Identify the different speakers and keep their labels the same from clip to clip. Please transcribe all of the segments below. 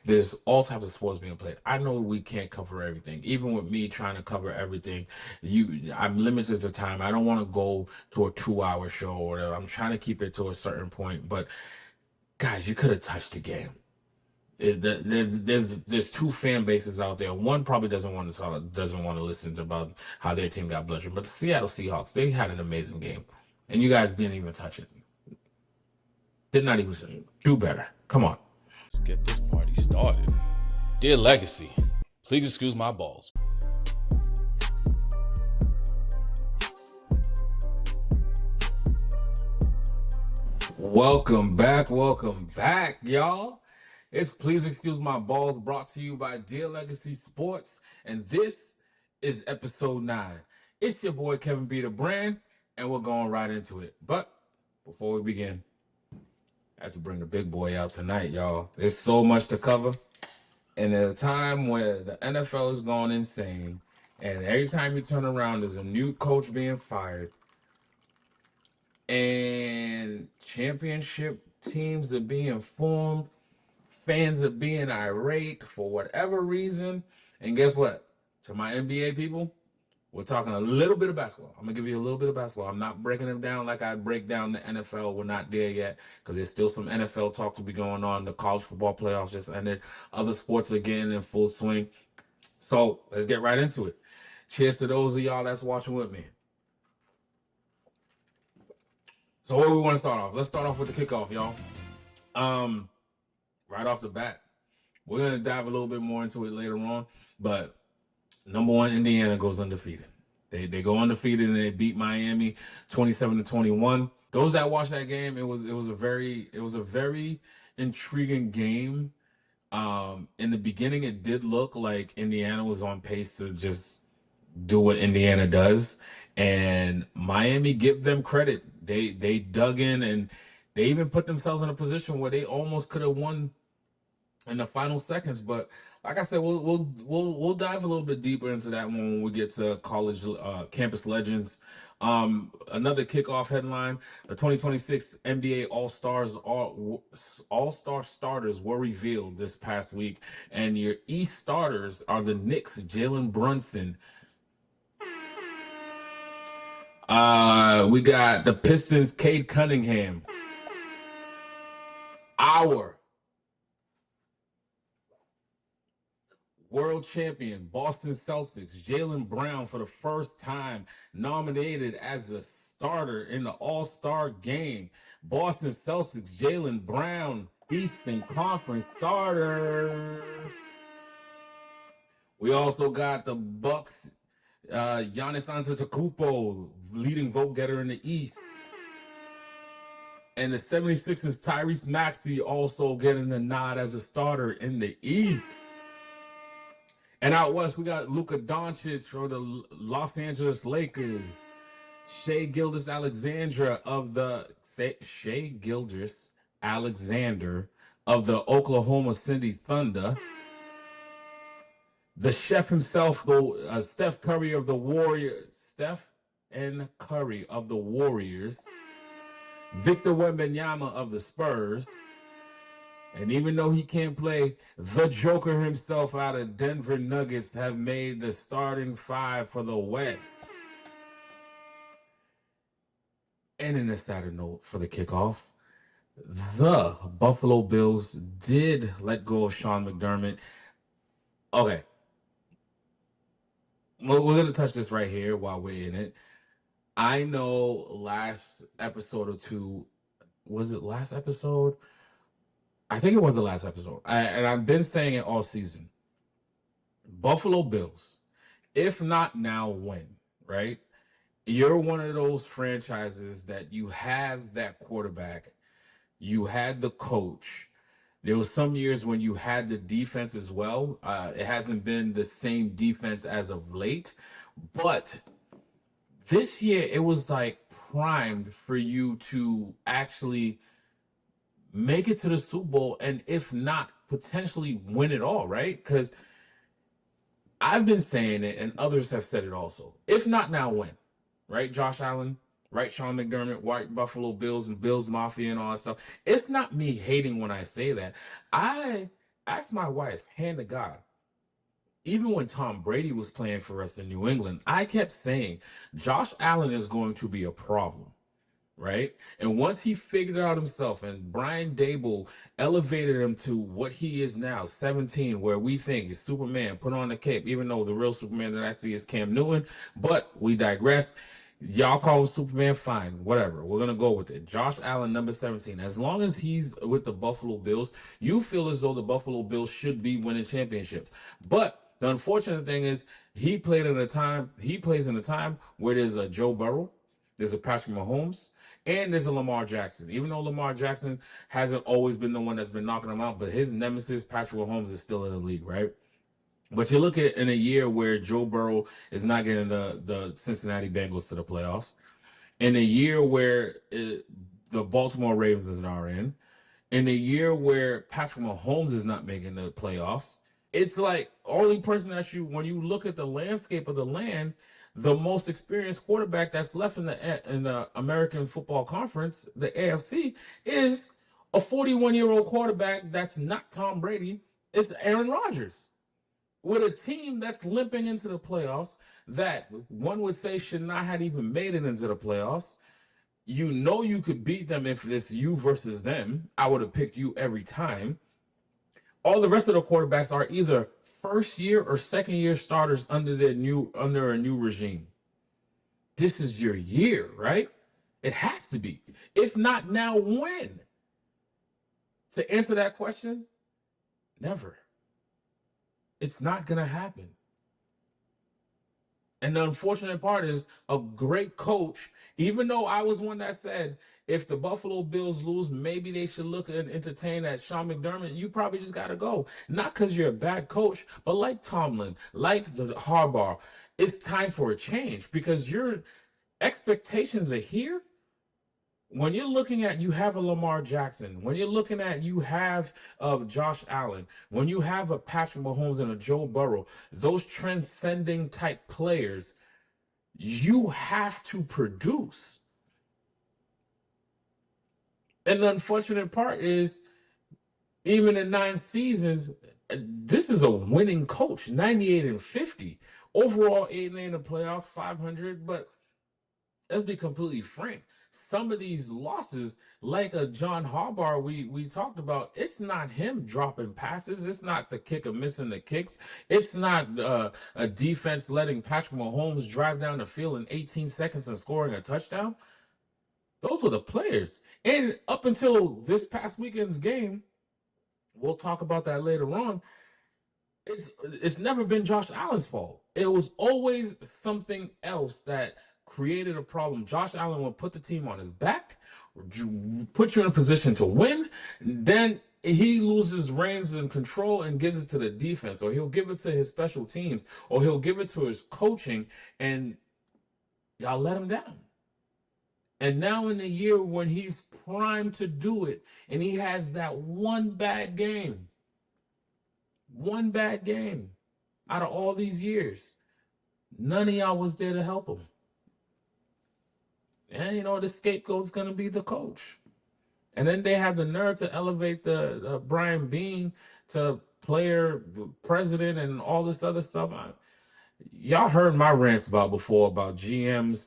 Speaker 1: There's all types of sports being played. I know we can't cover everything. Even with me trying to cover everything, I'm limited to time. I don't want to go to a 2-hour show or whatever. I'm trying to keep it to a certain point. But guys, you could have touched the game. There's two fan bases out there. One probably doesn't want to listen to about how their team got bludgeoned. But the Seattle Seahawks, they had an amazing game, and you guys didn't even touch it. Did not even do better. Come on.
Speaker 2: Let's get this party started. Dear Legacy, please excuse my balls.
Speaker 1: Welcome back, y'all. It's Please Excuse My Balls, brought to you by Dear Legacy Sports, and this is episode 9. It's your boy Kevin B. the Brand, and we're going right into it. But before we begin, I have to bring the big boy out tonight, y'all. There's so much to cover, and at a time where the NFL is going insane, and every time you turn around, there's a new coach being fired, and championship teams are being formed, fans are being irate for whatever reason. And guess what? To my NBA people, we're talking a little bit of basketball. I'm going to give you a little bit of basketball. I'm not breaking them down like I break down the NFL. We're not there yet because there's still some NFL talk to be going on. The college football playoffs just ended. Other sports are getting in full swing. So let's get right into it. Cheers to those of y'all that's watching with me. So where we want to start off? Let's start off with the kickoff, y'all. Right off the bat, we're going to dive a little bit more into it later on, but number one, Indiana goes undefeated. They go undefeated and they beat Miami 27-21. Those that watched that game, it was a very intriguing game. In the beginning, it did look like Indiana was on pace to just do what Indiana does, and Miami, give them credit. They dug in and they even put themselves in a position where they almost could have won in the final seconds. But like I said, we'll dive a little bit deeper into that when we get to college campus legends. Another kickoff headline: the 2026 NBA All-Star starters were revealed this past week, and your East starters are the Knicks' Jalen Brunson. We got the Pistons' Cade Cunningham. Our world champion Boston Celtics Jaylen Brown, for the first time nominated as a starter in the All-Star game. Boston Celtics Jaylen Brown, Eastern Conference starter. We also got the Bucks, Giannis Antetokounmpo, leading vote getter in the East. And the 76ers Tyrese Maxey also getting the nod as a starter in the East. And out west, we got Luka Doncic for the Los Angeles Lakers. Shai Gilgeous-Alexander of the Oklahoma City Thunder. The chef himself, Steph Curry of the Warriors. Victor Wembanyama of the Spurs. And even though he can't play, the Joker himself out of Denver Nuggets have made the starting 5 for the West. And in a sadder note for the kickoff, the Buffalo Bills did let go of Sean McDermott. Okay. Well, we're going to touch this right here while we're in it. I know last episode or two, was it last episode? I think it was the last episode. And I've been saying it all season. Buffalo Bills, if not now, when, right? You're one of those franchises that you have that quarterback, you had the coach. There was some years when you had the defense as well. It hasn't been the same defense as of late. But this year, it was like primed for you to actually make it to the Super Bowl, and if not, potentially win it all, right? Because I've been saying it, and others have said it also. If not now, when? Right, Josh Allen? Right, Sean McDermott? White Buffalo Bills and Bills Mafia and all that stuff. It's not me hating when I say that. I ask my wife, hand to God, even when Tom Brady was playing for us in New England, I kept saying Josh Allen is going to be a problem, right? And once he figured it out himself and Brian Dable elevated him to what he is now, 17, where we think is Superman, put on the cape, even though the real Superman that I see is Cam Newton, but we digress. Y'all call him Superman, fine, whatever. We're going to go with it. Josh Allen, number 17. As long as he's with the Buffalo Bills, you feel as though the Buffalo Bills should be winning championships. But the unfortunate thing is he plays in a time where there's a Joe Burrow, there's a Patrick Mahomes, and there's a Lamar Jackson. Even though Lamar Jackson hasn't always been the one that's been knocking him out, but his nemesis, Patrick Mahomes, is still in the league, right? But you look at in a year where Joe Burrow is not getting the Cincinnati Bengals to the playoffs, in a year where the Baltimore Ravens are in a year where Patrick Mahomes is not making the playoffs, it's like only person that when you look at the landscape of the land, the most experienced quarterback that's left in the American Football Conference, the AFC, is a 41-year-old quarterback that's not Tom Brady. It's Aaron Rodgers. With a team that's limping into the playoffs, that one would say should not have even made it into the playoffs. You know you could beat them if it's you versus them. I would have picked you every time. All the rest of the quarterbacks are either first year or second year starters under a new regime. This is your year, right? It has to be. If not now, when? To answer that question, never. It's not going to happen. And the unfortunate part is a great coach, even though I was one that said if the Buffalo Bills lose, maybe they should look and entertain at Sean McDermott. You probably just got to go. Not because you're a bad coach, but like Tomlin, like the Harbaugh, it's time for a change because your expectations are here. When you're looking at you have a Lamar Jackson, when you're looking at you have Josh Allen, when you have a Patrick Mahomes and a Joe Burrow, those transcending type players, you have to produce. And the unfortunate part is, even in 9 seasons, this is a winning coach, 98-50. Overall, 8-8 in the playoffs, 500. But let's be completely frank. Some of these losses, like a John Harbaugh we talked about, it's not him dropping passes. It's not the kicker missing the kicks. It's not a defense letting Patrick Mahomes drive down the field in 18 seconds and scoring a touchdown. Those were the players. And up until this past weekend's game, we'll talk about that later on, it's never been Josh Allen's fault. It was always something else that created a problem. Josh Allen will put the team on his back, put you in a position to win, then he loses reins and control and gives it to the defense, or he'll give it to his special teams, or he'll give it to his coaching, and y'all let him down. And now in the year when he's primed to do it, and he has that one bad game out of all these years, none of y'all was there to help him. And you know the scapegoat's gonna be the coach. And then they have the nerve to elevate the Brian Beane to player, president, and all this other stuff. Y'all heard my rants before about GMs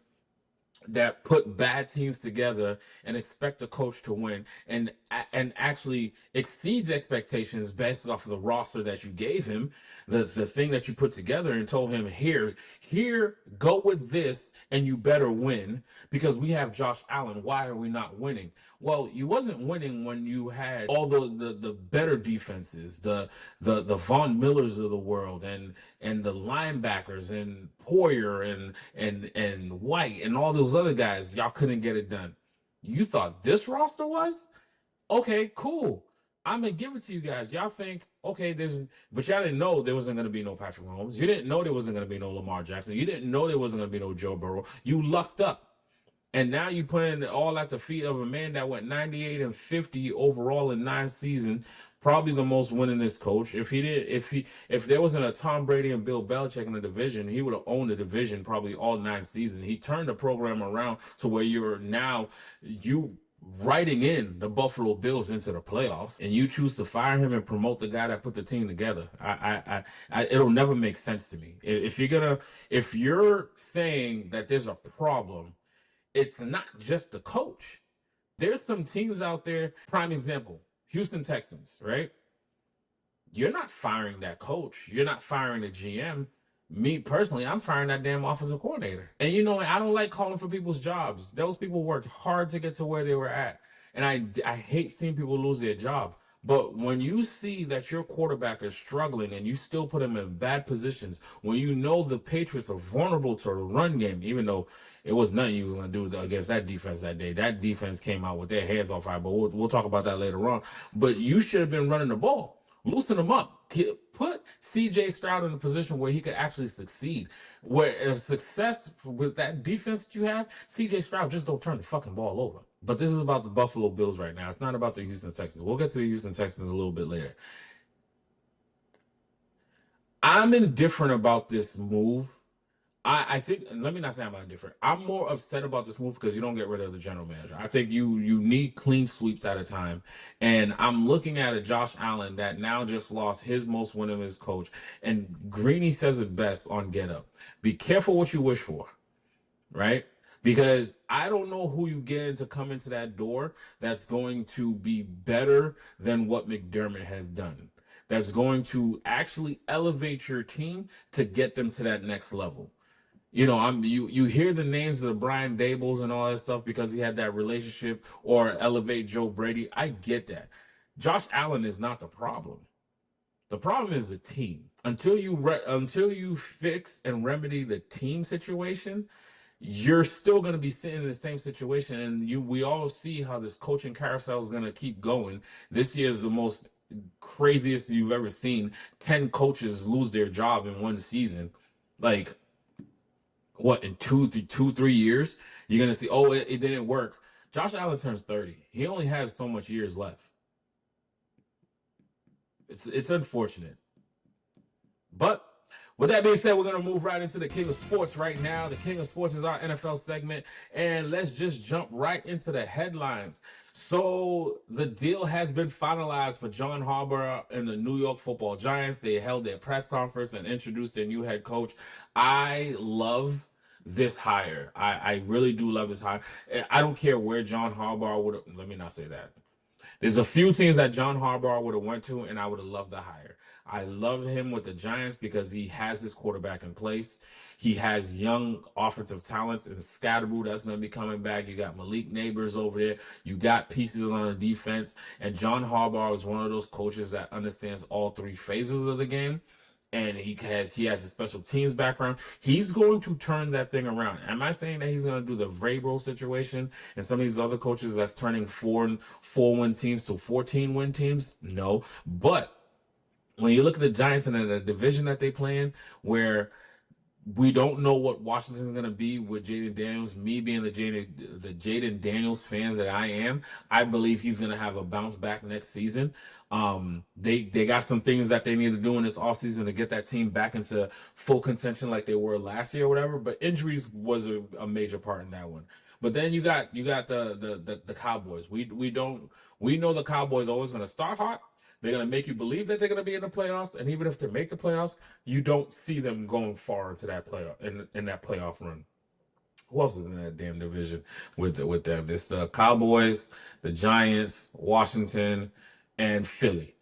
Speaker 1: that put bad teams together and expect a coach to win and actually exceeds expectations based off of the roster that you gave him, the thing that you put together, and told him, here, go with this, and you better win because we have Josh Allen. Why are we not winning? Well, you wasn't winning when you had all the better defenses, the Von Millers of the world, and the linebackers, and Poyer, and White, and all those other guys. Y'all couldn't get it done. You thought this roster was? Okay, cool. I'm going to give it to you guys. Y'all think, okay, but y'all didn't know there wasn't going to be no Patrick Mahomes. You didn't know there wasn't going to be no Lamar Jackson. You didn't know there wasn't going to be no Joe Burrow. You lucked up. And now you put it all at the feet of a man that went 98-50 overall in 9 seasons, probably the most winningest coach. If there wasn't a Tom Brady and Bill Belichick in the division, he would have owned the division probably all 9 seasons. He turned the program around to where you're now, you writing in the Buffalo Bills into the playoffs, and you choose to fire him and promote the guy that put the team together. It'll never make sense to me. If you're saying that there's a problem, it's not just the coach. There's some teams out there. Prime example, Houston Texans, right? You're not firing that coach. You're not firing the GM. Me personally, I'm firing that damn offensive coordinator. And I don't like calling for people's jobs. Those people worked hard to get to where they were at. And I hate seeing people lose their job. But when you see that your quarterback is struggling and you still put him in bad positions, when you know the Patriots are vulnerable to the run game, even though it was nothing you were going to do against that defense that day. That defense came out with their hands on fire, but we'll talk about that later on. But you should have been running the ball. Loosen him up. Put C.J. Stroud in a position where he could actually succeed. Where success with that defense that you have, C.J. Stroud just don't turn the fucking ball over. But this is about the Buffalo Bills right now. It's not about the Houston Texans. We'll get to the Houston Texans a little bit later. I'm indifferent about this move. I think, let me not say I'm indifferent. I'm more upset about this move because you don't get rid of the general manager. I think you need clean sweeps at a time. And I'm looking at a Josh Allen that now just lost his most winningest coach. And Greeny says it best on Get Up. Be careful what you wish for, right? Because I don't know who you get in to come into that door that's going to be better than what McDermott has done. That's going to actually elevate your team to get them to that next level. You hear the names of the Brian Dables and all that stuff because he had that relationship, or elevate Joe Brady. I get that. Josh Allen is not the problem. The problem is the team. Until you fix and remedy the team situation, you're still going to be sitting in the same situation. And we all see how this coaching carousel is going to keep going. This year is the most craziest you've ever seen. 10 coaches lose their job in one season. Like, what, in 3 years, you're going to see, it didn't work. Josh Allen turns 30. He only has so much years left. It's unfortunate. But with that being said, we're going to move right into the King of Sports right now. The King of Sports is our NFL segment, and let's just jump right into the headlines. So the deal has been finalized for John Harbaugh and the New York Football Giants. They held their press conference and introduced their new head coach. I love this hire. I really do love this hire. I don't care where John Harbaugh would have, let me not say that. There's a few teams that John Harbaugh would have went to, and I would have loved the hire. I love him with the Giants because he has his quarterback in place. He has young offensive talents in Scatterboo that's going to be coming back. You got Malik Neighbors over there. You got pieces on the defense. And John Harbaugh is one of those coaches that understands all three phases of the game. And he has a special teams background. He's going to turn that thing around. Am I saying that he's going to do the Vrabel situation and some of these other coaches that's turning 4-win teams to 14-win teams? No. But when you look at the Giants and the division that they play in, where we don't know what Washington's going to be with Jaden Daniels, me being the Jaden Daniels fan that I am, I believe he's going to have a bounce back next season. They got some things that they need to do in this offseason to get that team back into full contention like they were last year or whatever, but injuries was a major part in that one. But then you got the Cowboys. We know the Cowboys are always going to start hot. They're going to make you believe that they're going to be in the playoffs, and even if they make the playoffs, you don't see them going far into that playoff in that playoff run. Who else is in that damn division with them? It's the Cowboys, the Giants, Washington, and Philly.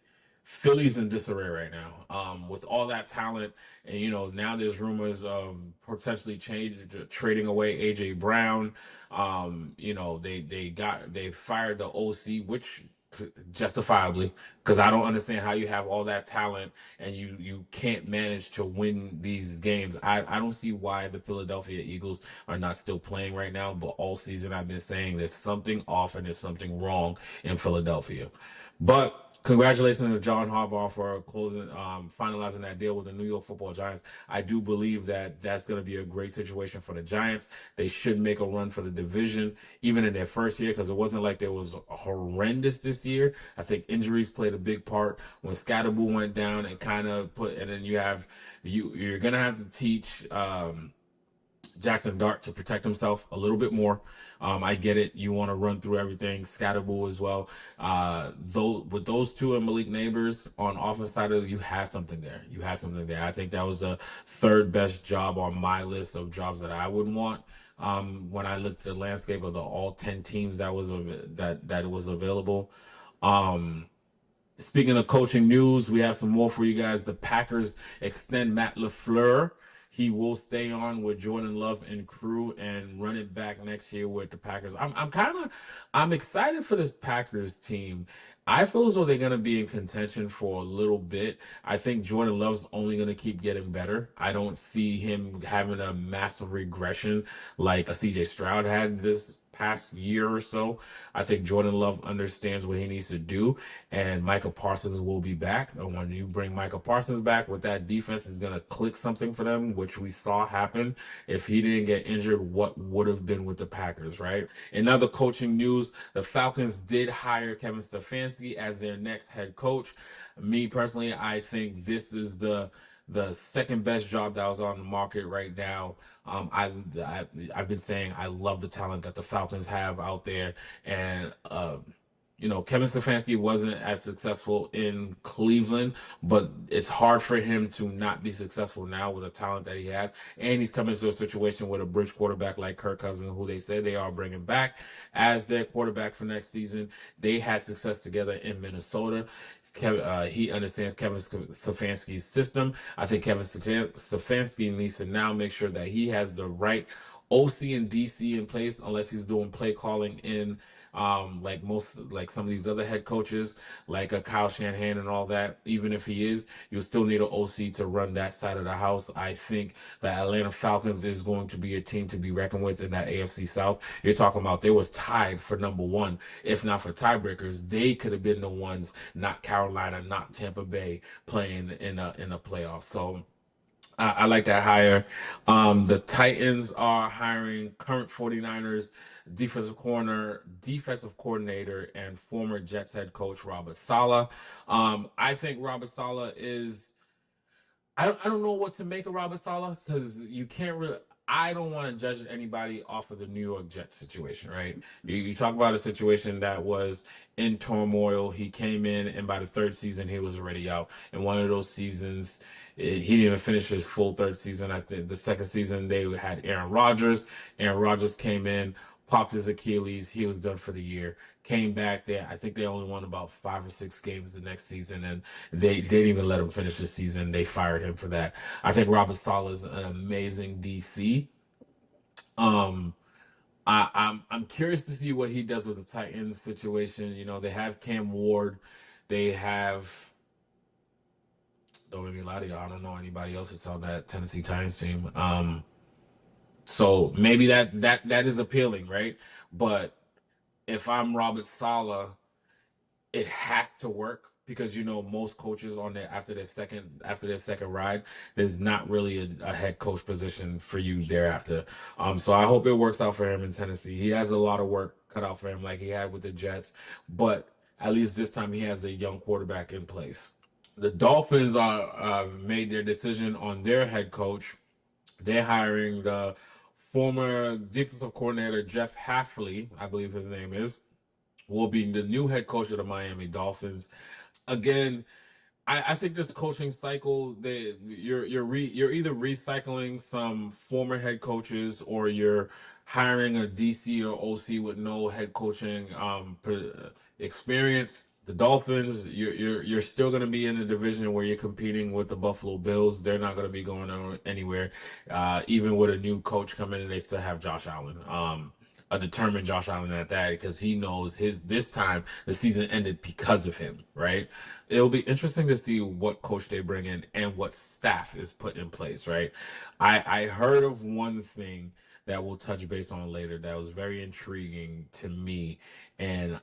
Speaker 1: Philly's in disarray right now. With all that talent, and now there's rumors of potentially trading away AJ Brown. They fired the OC, which justifiably, because I don't understand how you have all that talent and you can't manage to win these games. I don't see why the Philadelphia Eagles are not still playing right now, but all season I've been saying there's something off and there's something wrong in Philadelphia. But congratulations to John Harbaugh for finalizing that deal with the New York Football Giants. I do believe that that's going to be a great situation for the Giants. They should make a run for the division, even in their first year, because it wasn't like there was horrendous this year. I think injuries played a big part. When Scatterboo went down and and then you're going to have to teach Jackson Dart to protect himself a little bit more. I get it. You want to run through everything. Scatterbull as well. Though with those two and Malik Neighbors on offense side of it, you have something there. You have something there. I think that was the third best job on my list of jobs that I would want. When I looked at the landscape of the all 10 teams that was available. Um, Speaking of coaching news, we have some more for you guys. The Packers extend Matt LaFleur. He will stay on with Jordan Love and crew and run it back next year with the Packers. I'm excited for this Packers team. I feel as though they're gonna be in contention for a little bit. I think Jordan Love's only gonna keep getting better. I don't see him having a massive regression like a CJ Stroud had this past year or so. I think Jordan Love understands what he needs to do, and Micah Parsons will be back. And when you bring Micah Parsons back with that defense, is going to click something for them, which we saw happen. If he didn't get injured, what would have been with the Packers, right? In other coaching news, the Falcons did hire Kevin Stefanski as their next head coach. Me personally, I think this is the second best job that was on the market right now. I've been saying I love the talent that the Falcons have out there, and Kevin Stefanski wasn't as successful in Cleveland, but it's hard for him to not be successful now with the talent that he has. And he's coming into a situation with a bridge quarterback like Kirk Cousins, who they say they are bringing back as their quarterback for next season. They had success together in Minnesota. He understands Kevin Stefanski's system. I think Kevin Stefanski needs to now make sure that he has the right OC and DC in place, unless he's doing play calling in like some of these other head coaches, like a Kyle Shanahan and all that. Even if he is, you'll still need an OC to run that side of the house. I think the Atlanta Falcons is going to be a team to be reckoned with in that AFC South. You're talking about they was tied for number one. If not for tiebreakers, they could have been the ones, not Carolina, not Tampa Bay, playing in a playoff. So I like that hire. The Titans are hiring current 49ers defensive coordinator, and former Jets head coach Robert Saleh. I think Robert Saleh is. I don't know what to make of Robert Saleh because you can't really. I don't want to judge anybody off of the New York Jets situation, right? You talk about a situation that was in turmoil. He came in, and by the third season, he was already out. And one of those seasons, he didn't even finish his full third season. I think the second season, they had Aaron Rodgers. Aaron Rodgers came in, popped his Achilles. He was done for the year. Came back there. I think they only won about 5 or 6 games the next season, and they didn't even let him finish the season. They fired him for that. I think Robert Saleh is an amazing DC. Um, I'm curious to see what he does with the Titans situation. They have Cam Ward. They have. Don't let me lie to you. I don't know anybody else that's on that Tennessee Titans team. So maybe that is appealing, right? But if I'm Robert Saleh, it has to work because most coaches on their after their second ride, there's not really a head coach position for you thereafter. So I hope it works out for him in Tennessee. He has a lot of work cut out for him, like he had with the Jets, but at least this time he has a young quarterback in place. The Dolphins are made their decision on their head coach. They're hiring the former defensive coordinator Jeff Hafley, I believe his name is, will be the new head coach of the Miami Dolphins. Again, I think this coaching cycle, you're either recycling some former head coaches or you're hiring a DC or OC with no head coaching experience. The Dolphins, you're still going to be in a division where you're competing with the Buffalo Bills. They're not going to be going anywhere. Even with a new coach coming in, they still have Josh Allen. A determined Josh Allen at that, because he knows this time the season ended because of him, right? It'll be interesting to see what coach they bring in and what staff is put in place, right? I heard of one thing that we'll touch base on later that was very intriguing to me, and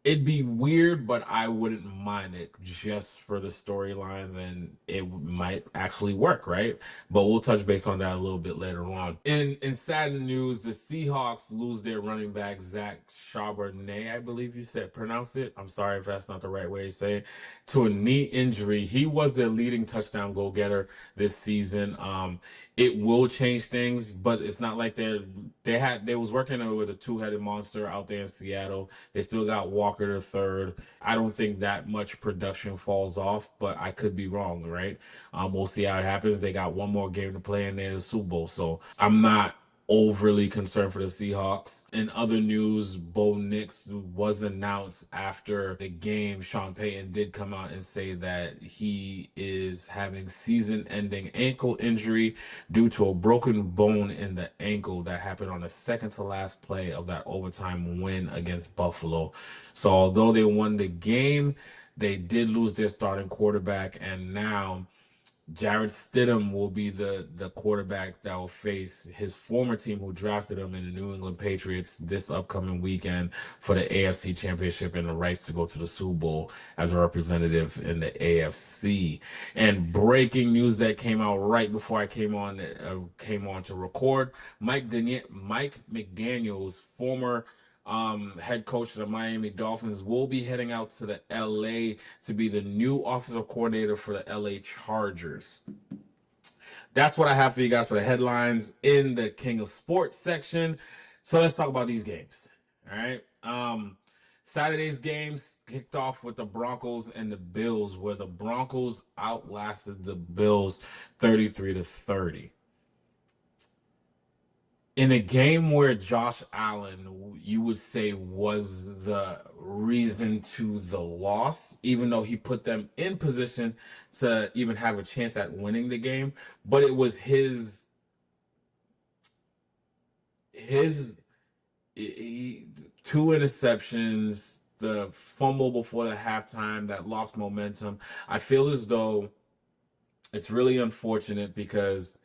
Speaker 1: It'd be weird, but I wouldn't mind it just for the storylines, and it might actually work, right? But we'll touch base on that a little bit later on. In sad news, the Seahawks lose their running back Zach Charbonnet, I believe you said pronounce it. I'm sorry if that's not the right way to say it. To a knee injury, he was their leading touchdown goal getter this season. It will change things, but it's not like they was working with a two-headed monster out there in Seattle. They still got Walker the third. I don't think that much production falls off, but I could be wrong, right? We'll see how it happens. They got one more game to play in the Super Bowl, so I'm not overly concerned for the Seahawks. In other news, Bo Nix was announced after the game. Sean Payton did come out and say that he is having season-ending ankle injury due to a broken bone in the ankle that happened on the second to last play of that overtime win against Buffalo. So although they won the game, they did lose their starting quarterback, and now Jarrett Stidham will be the quarterback that will face his former team who drafted him in the New England Patriots this upcoming weekend for the AFC Championship and the rights to go to the Super Bowl as a representative in the AFC. And breaking news that came out right before I came on to record: Mike McDaniel's former head coach of the Miami Dolphins will be heading out to the LA to be the new offensive coordinator for the LA Chargers. That's what I have for you guys for the headlines in the King of Sports section. So let's talk about these games. All right. Saturday's games kicked off with the Broncos and the Bills, where the Broncos outlasted the Bills 33-30. In a game where Josh Allen, you would say, was the reason to the loss, even though he put them in position to even have a chance at winning the game, but it was his two interceptions, the fumble before the halftime that lost momentum. I feel as though it's really unfortunate because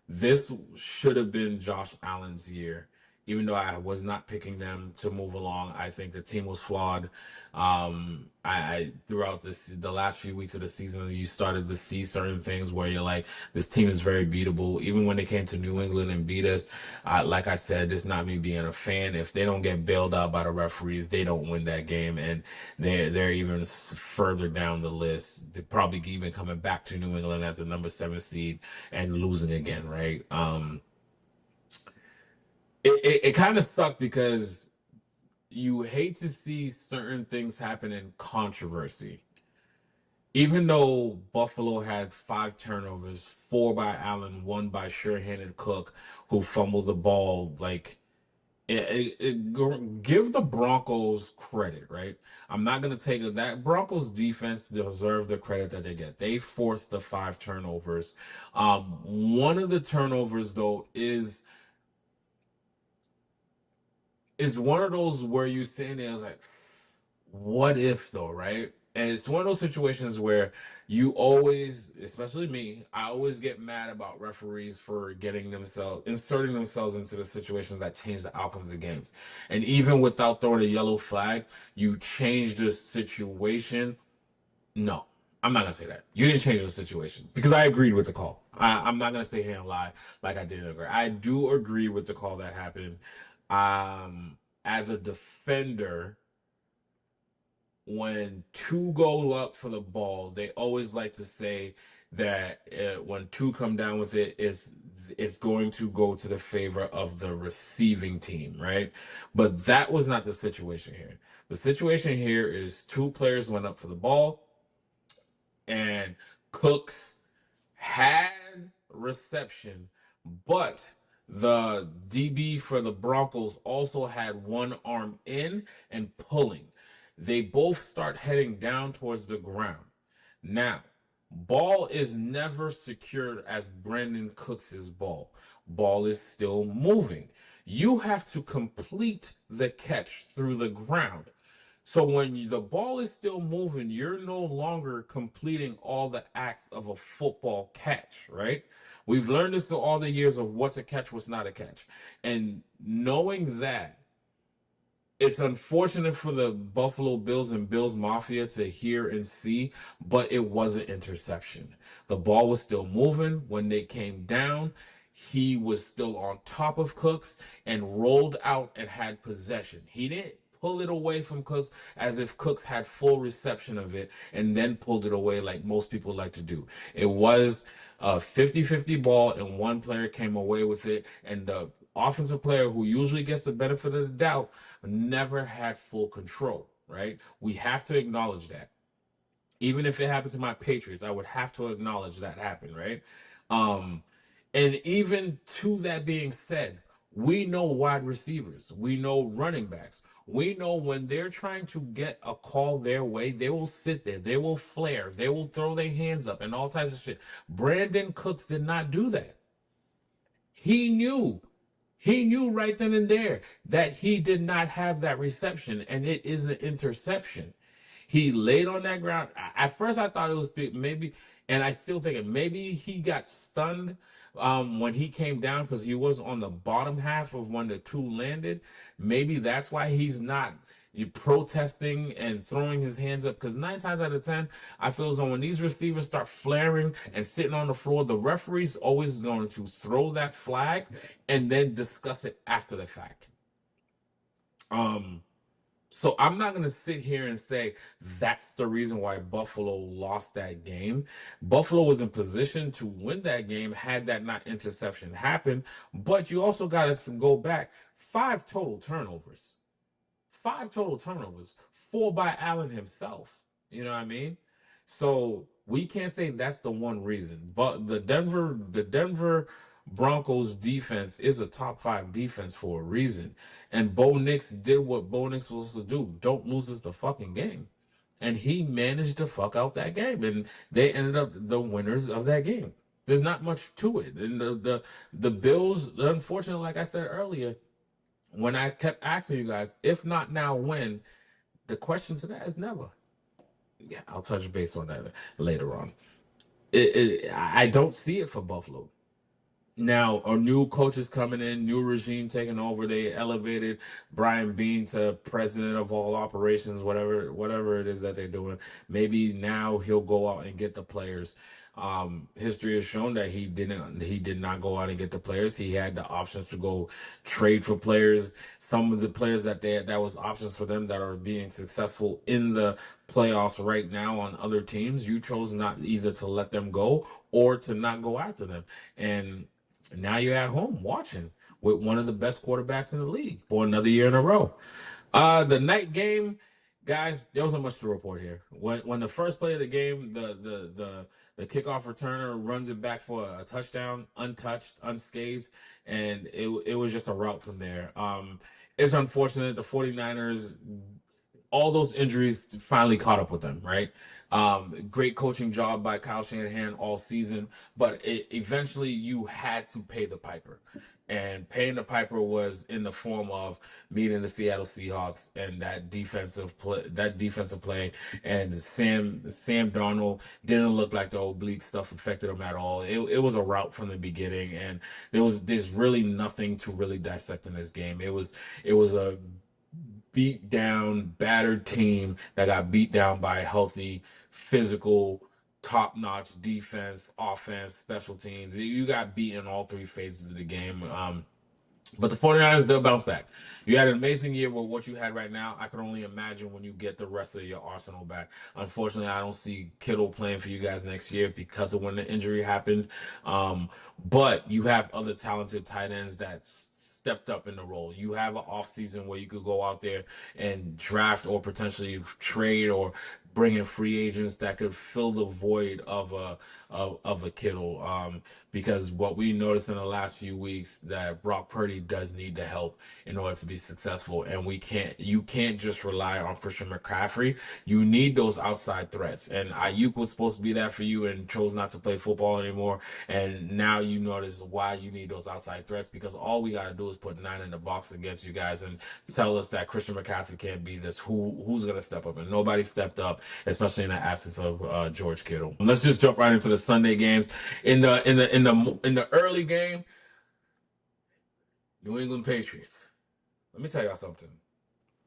Speaker 1: this should have been Josh Allen's year. Even though I was not picking them to move along, I think the team was flawed. I throughout the last few weeks of the season, you started to see certain things where you're like, this team is very beatable. Even when they came to New England and beat us, like I said, this is not me being a fan. If they don't get bailed out by the referees, they don't win that game, and they're even further down the list. They're probably even coming back to New England as a number 7 seed and losing again, right? It kind of sucked because you hate to see certain things happen in controversy. Even though Buffalo had 5 turnovers, 4 by Allen, 1 by sure-handed Cook, who fumbled the ball, like, give the Broncos credit, right? I'm not going to take it. That Broncos defense deserve the credit that they get. They forced the 5 turnovers. One of the turnovers, though, is one of those where you sitting there is like, what if though, right? And it's one of those situations where you always, especially me, I always get mad about referees for inserting themselves into the situations that change the outcomes of games. And even without throwing a yellow flag, you change the situation. No, I'm not gonna say that. You didn't change the situation because I agreed with the call. I'm not gonna sit here and lie like I didn't agree. I do agree with the call that happened. As a defender, when 2 go up for the ball, they always like to say that when 2 come down with it, it's going to go to the favor of the receiving team, right? But that was not the situation here. The situation here is 2 players went up for the ball, and Cooks had reception, but the DB for the Broncos also had one arm in and pulling. They both start heading down towards the ground. Now, ball is never secured as Brandon Cooks' ball. Ball is still moving. You have to complete the catch through the ground. So when the ball is still moving, you're no longer completing all the acts of a football catch, right? We've learned this through all the years of what's a catch, what's not a catch. And knowing that, It's unfortunate for the Buffalo Bills and Bills Mafia to hear and see, but it was an interception. The ball was still moving when they came down. He was still on top of Cooks and rolled out and had possession. He didn't pull it away from Cooks as if Cooks had full reception of it and then pulled it away like most people like to do. It was a 50-50 ball, and one player came away with it, and the offensive player who usually gets the benefit of the doubt never had full control, right? We have to acknowledge that. Even if it happened to my Patriots, I would have to acknowledge that happened, right? Um, and even to that being said, we know wide receivers, we know running backs. We know when they're trying to get a call their way, they will sit there, they will flare, they will throw their hands up and all types of shit. Brandon Cooks did not do that. He knew. He knew right then and there that he did not have that reception, and it is an interception. He laid on that ground. At first, I thought it was maybe, and I still think it, maybe he got stunned when he came down because he was on the bottom half of when the two landed. Maybe that's why he's not protesting and throwing his hands up. Because 9 times out of 10, I feel as though when these receivers start flaring and sitting on the floor, the referee's always going to throw that flag and then discuss it after the fact. So I'm not going to sit here and say that's the reason why Buffalo lost that game. Buffalo was in position to win that game had that not interception happened. But you also got to go back. 5 total turnovers. 5 total turnovers. 4 by Allen himself. You know what I mean? So we can't say that's the one reason. But the Denver Broncos defense is a top 5 defense for a reason. And Bo Nix did what Bo Nix was supposed to do. Don't lose us the fucking game. And he managed to fuck out that game. And they ended up the winners of that game. There's not much to it. And the Bills, unfortunately, like I said earlier, when I kept asking you guys, if not now, when? The question to that is never. Yeah, I'll touch base on that later on. I don't see it for Buffalo. Now, a new coach is coming in, new regime taking over. They elevated Brian Bean to president of all operations, whatever it is that they're doing. Maybe now he'll go out and get the players. History has shown that he did not go out and get the players. He had the options to go trade for players. Some of the players that was options for them that are being successful in the playoffs right now on other teams. You chose not either to let them go or to not go after them. And now you're at home watching with one of the best quarterbacks in the league for another year in a row. The night game, guys, there wasn't much to report here. When the first play of the game, the kickoff returner runs it back for a touchdown, untouched, unscathed, and it was just a route from there. It's unfortunate the 49ers, all those injuries finally caught up with them, right? Great coaching job by Kyle Shanahan all season, but eventually you had to pay the piper. And paying the piper was in the form of meeting the Seattle Seahawks and that defensive play. And Sam Darnold didn't look like the oblique stuff affected him at all. It was a rout from the beginning, and there's really nothing to really dissect in this game. It was a beat down, battered team that got beat down by a healthy, physical, top-notch defense, offense, special teams. You got beaten all 3 phases of the game. But the 49ers, they'll bounce back. You had an amazing year with what you had right now. I can only imagine when you get the rest of your arsenal back. Unfortunately, I don't see Kittle playing for you guys next year because of when the injury happened. But you have other talented tight ends that stepped up in the role. You have an off season where you could go out there and draft or potentially trade or bring in free agents that could fill the void of a Kittle. Because what we noticed in the last few weeks that Brock Purdy does need the help in order to be successful, and you can't just rely on Christian McCaffrey. You need those outside threats, and Ayuk was supposed to be that for you and chose not to play football anymore, and now you notice why you need those outside threats, because all we got to do is put 9 in the box against you guys and tell us that Christian McCaffrey can't be this. Who's going to step up? And nobody stepped up, especially in the absence of George Kittle. Let's just jump right into the Sunday games. In the early game, New England Patriots. Let me tell y'all something.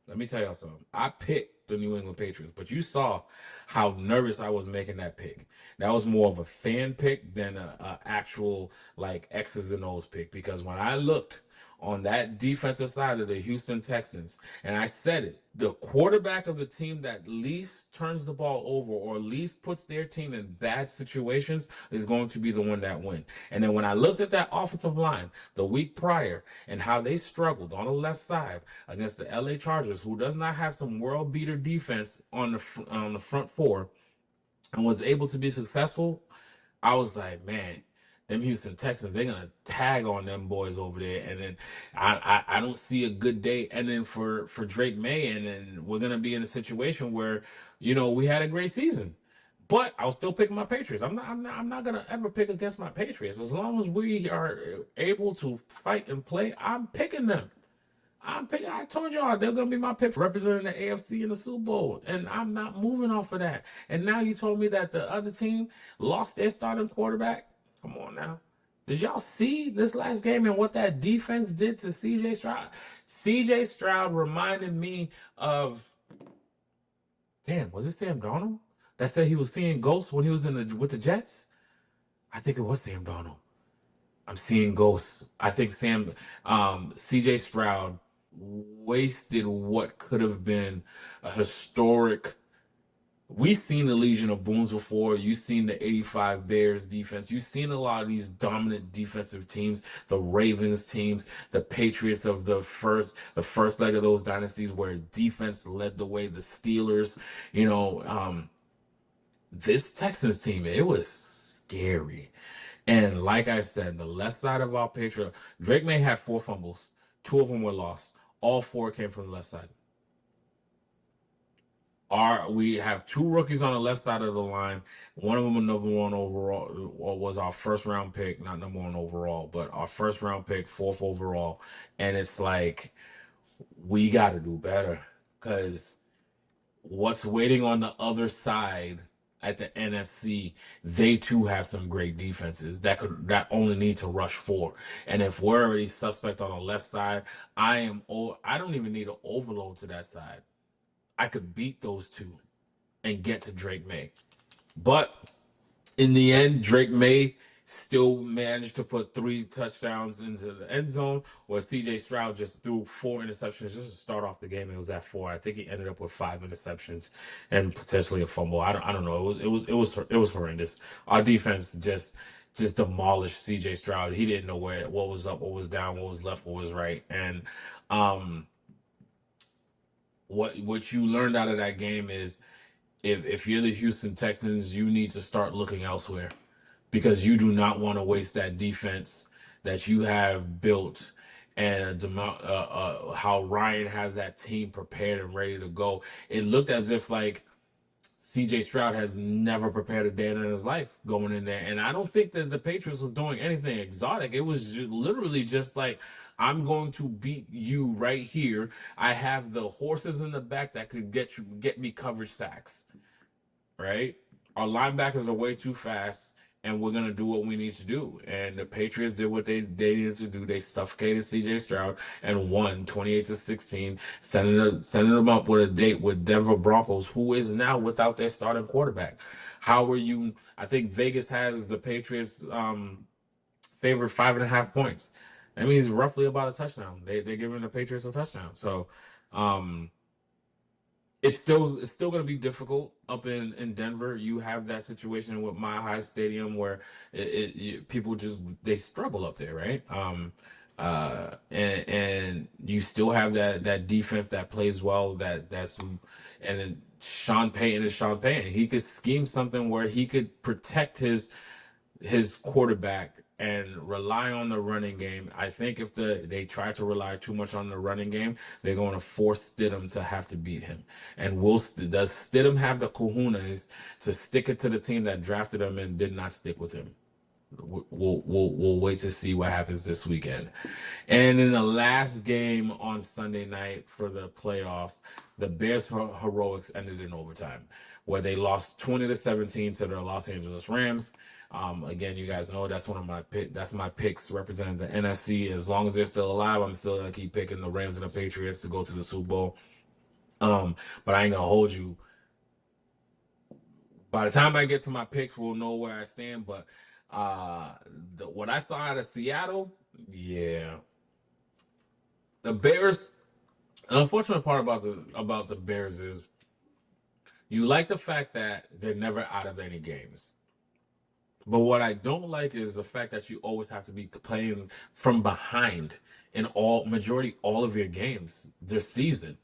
Speaker 1: Let me tell y'all something. I picked the New England Patriots, but you saw how nervous I was making that pick. That was more of a fan pick than a actual like X's and O's pick, because when I looked on that defensive side of the Houston Texans, and I said it, the quarterback of the team that least turns the ball over or least puts their team in bad situations is going to be the one that wins. And then when I looked at that offensive line the week prior and how they struggled on the left side against the LA Chargers, who does not have some world beater defense on the front four, and was able to be successful, I was like, man, them Houston Texans, they're gonna tag on them boys over there, and then I don't see a good day. And then for Drake May, and then we're gonna be in a situation where, we had a great season, but I'll still pick my Patriots. I'm not gonna ever pick against my Patriots as long as we are able to fight and play. I'm picking them. I told y'all they're gonna be my pick for representing the AFC in the Super Bowl, and I'm not moving off of that. And now you told me that the other team lost their starting quarterback. Come on now. Did y'all see this last game and what that defense did to CJ Stroud? CJ Stroud reminded me of, damn, was it Sam Darnold that said he was seeing ghosts when he was with the Jets? I think it was Sam Darnold. I'm seeing ghosts. I think CJ Stroud wasted what could have been a historic. We've seen the Legion of Booms before. You've seen the 85 Bears defense. You've seen a lot of these dominant defensive teams, the Ravens teams, the Patriots of the first leg of those dynasties where defense led the way, the Steelers, this Texans team, it was scary. And like I said, the left side of our picture, Drake May had 4 fumbles. 2 of them were lost. All 4 came from the left side. We have 2 rookies on the left side of the line. One of them a number 1 overall, was our first round pick, not number 1 overall, but our first round pick, 4th overall. And it's like, we got to do better, because what's waiting on the other side at the NFC, they too have some great defenses that only need to rush 4. And if we're already suspect on the left side, I don't even need to overload to that side. I could beat those 2 and get to Drake May. But in the end, Drake May still managed to put 3 touchdowns into the end zone, where CJ Stroud just threw 4 interceptions just to start off the game. It was at 4. I think he ended up with 5 interceptions and potentially a fumble. I don't know. It was horrendous. Our defense just demolished CJ Stroud. He didn't know what was up, what was down, what was left, what was right. And what you learned out of that game is, if you're the Houston Texans, you need to start looking elsewhere, because you do not want to waste that defense that you have built, and how Ryan has that team prepared and ready to go. It looked as if like CJ Stroud has never prepared a day in his life going in there. And I don't think that the Patriots was doing anything exotic. It was literally just like, I'm going to beat you right here. I have the horses in the back that could get me coverage sacks, right? Our linebackers are way too fast, and we're going to do what we need to do. And the Patriots did what they needed to do. They suffocated CJ Stroud and won 28-16, sending them up with a date with Denver Broncos, who is now without their starting quarterback. How are you? I think Vegas has the Patriots favored 5.5 points. That means roughly about a touchdown. They're giving the Patriots a touchdown. So it's still going to be difficult up in Denver. You have that situation with Mile High Stadium where people they struggle up there, right? And you still have that defense that plays well. And then Sean Payton is Sean Payton. He could scheme something where he could protect his quarterback and rely on the running game. I think if they try to rely too much on the running game, they're going to force Stidham to have to beat him. And does Stidham have the kahunas to stick it to the team that drafted him and did not stick with him? We'll wait to see what happens this weekend. And in the last game on Sunday night for the playoffs, the Bears heroics ended in overtime, where they lost 20-17 to the Los Angeles Rams. Again, you guys know that's my picks representing the NFC. As long as they're still alive, I'm still gonna keep picking the Rams and the Patriots to go to the Super Bowl. But I ain't gonna hold you. By the time I get to my picks, we'll know where I stand. But uh, what I saw out of Seattle, yeah, the Bears. The unfortunate part about the Bears is you like the fact that they're never out of any games. But what I don't like is the fact that you always have to be playing from behind in all of your games this season.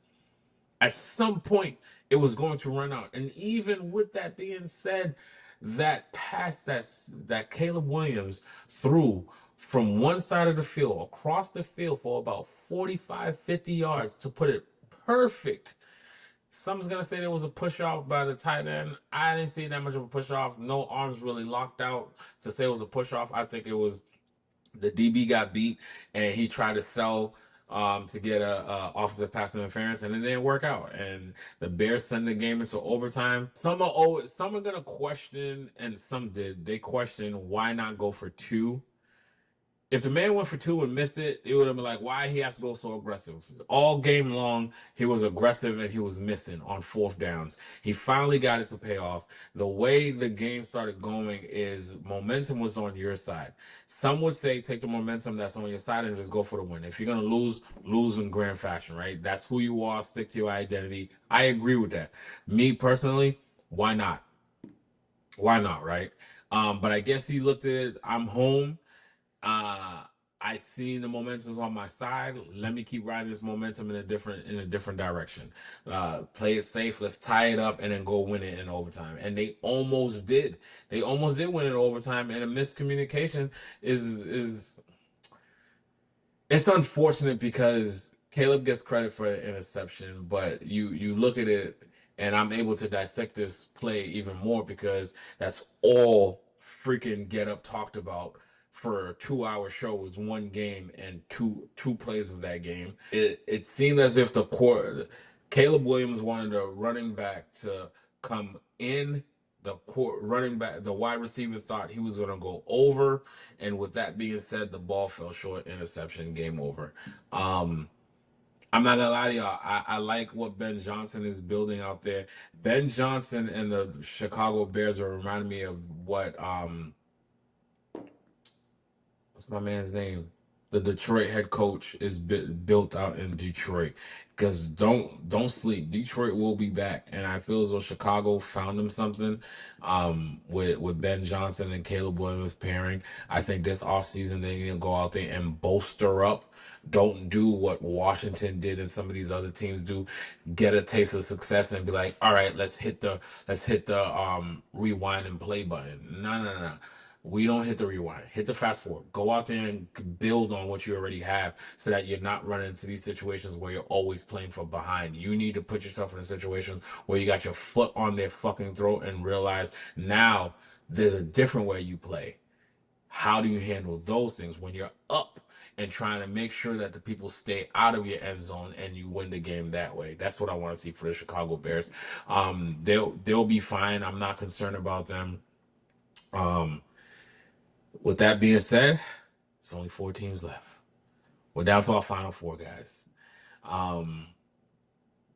Speaker 1: At some point, it was going to run out. And even with that being said, that pass that Caleb Williams threw from one side of the field across the field for about 45, 50 yards to put it perfect. Someone's gonna say there was a push off by the tight end. I didn't see that much of a push off. No arms really locked out to say it was a push off. I think it was the DB got beat and he tried to sell to get a offensive pass interference and it didn't work out. And the Bears send the game into overtime. Some are gonna question, and some did. They questioned why not go for two. If the man went for two and missed it, it would have been like, why he has to go so aggressive? All game long, he was aggressive and he was missing on fourth downs. He finally got it to pay off. The way the game started going is momentum was on your side. Some would say take the momentum that's on your side and just go for the win. If you're gonna lose, lose in grand fashion, right? That's who you are. Stick to your identity. I agree with that. Me personally, why not? Why not, right? But I guess he looked at it. I'm home. uh, I seen the momentum's on my side. Let me keep riding this momentum in a different direction. Play it safe. Let's tie it up and then go win it in overtime. And they almost did. They almost did win it in overtime. And a miscommunication is it's unfortunate because Caleb gets credit for the interception, but you look at it and I'm able to dissect this play even more because that's all freaking Get Up talked about for a 2 hour show was one game and two plays of that game. It seemed as if Caleb Williams wanted a running back to come in. Running back, the wide receiver thought he was going to go over, and with that being said, the ball fell short, interception, game over. Um, I'm not gonna lie to y'all. I like what Ben Johnson is building out there. Ben Johnson and the Chicago Bears are reminding me of what what's my man's name? The Detroit head coach is built out in Detroit. Because don't sleep. Detroit will be back, and I feel as though Chicago found them something with Ben Johnson and Caleb Williams pairing. I think this offseason they need to go out there and bolster up. Don't do what Washington did and some of these other teams do. Get a taste of success and be like, all right, let's hit the rewind and play button. No, no, no. We don't hit the rewind. Hit the fast forward. Go out there and build on what you already have so that you're not running into these situations where you're always playing from behind. You need to put yourself in situations where you got your foot on their fucking throat and realize now there's a different way you play. How do you handle those things when you're up and trying to make sure that the people stay out of your end zone and you win the game that way? That's what I want to see for the Chicago Bears. They'll be fine. I'm not concerned about them. Um, with that being said, it's only four teams left. We're down to our final four, guys. Um,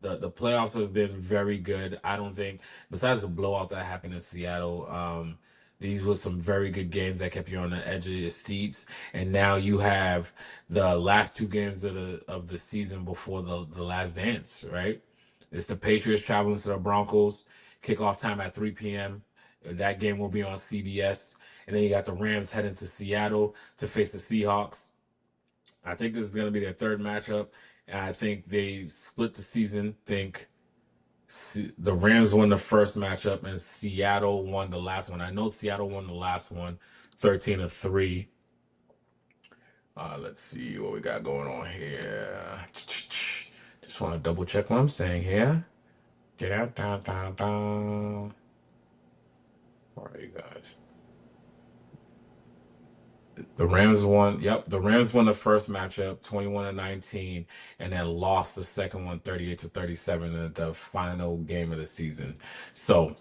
Speaker 1: the playoffs have been very good. I don't think, besides the blowout that happened in Seattle, these were some very good games that kept you on the edge of your seats. And now you have the last two games of the season before the last dance, right? It's the Patriots traveling to the Broncos. Kickoff time at 3 p.m. That game will be on CBS. And then you got the Rams heading to Seattle to face the Seahawks. I think this is going to be their third matchup. And I think they split the season. Think the Rams won the first matchup and Seattle won the last one. I know Seattle won the last one, 13-3. Let's see what we got going on here. Just want to double check what I'm saying here. Get out, down, down, down. All right, you guys. The Rams won. Yep, the Rams won the first matchup, 21-19, and then lost the second one, 38-37, in the final game of the season. So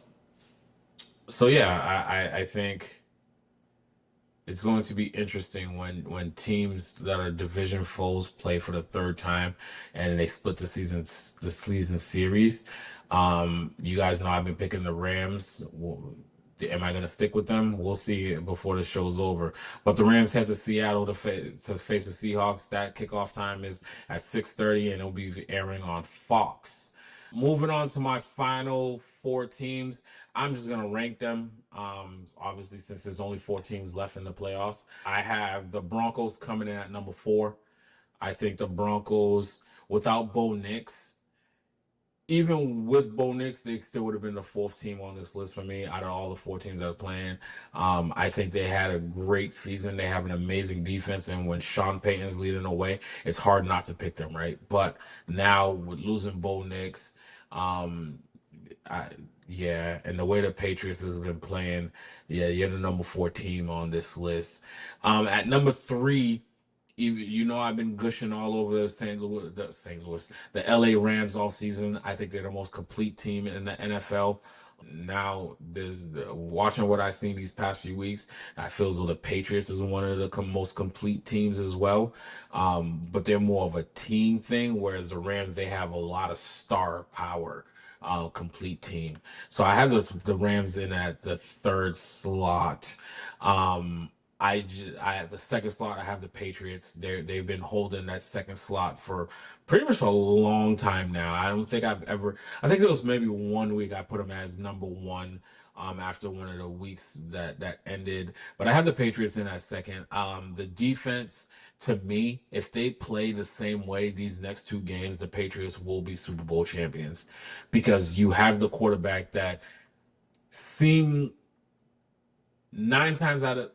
Speaker 1: yeah, I think It's going to be interesting when teams that are division foes play for the third time and they split the season series. You guys know I've been picking the Rams. Am I going to stick with them? We'll see before the show's over. But the Rams head to Seattle to face the Seahawks. That kickoff time is at 6:30, and it'll be airing on Fox. Moving on to my final four teams, I'm just gonna rank them. Obviously, since there's only four teams left in the playoffs, I have the Broncos coming in at number four. I think the Broncos, without Bo Nix, even with Bo Nix, they still would have been the fourth team on this list for me out of all the four teams that are playing. I think they had a great season. They have an amazing defense, and when Sean Payton's leading the way, it's hard not to pick them, right? But now with losing Bo Nix, um, I, yeah, and the way the Patriots have been playing, yeah, you're the number four team on this list. At number three, I've been gushing all over the LA Rams all season. I think they're the most complete team in the NFL. Now, watching what I've seen these past few weeks, I feel as though the Patriots is one of the most complete teams as well. But they're more of a team thing, whereas the Rams, they have a lot of star power. Complete team. So I have the Rams in at the third slot. Um, I at the second slot I have the Patriots. They've been holding that second slot for pretty much a long time now. I don't think I've ever. I think there was maybe one week I put them as number one. After one of the weeks that ended, but I have the Patriots in at second. The defense, to me, if they play the same way these next two games, the Patriots will be Super Bowl champions because you have the quarterback that seem nine times out of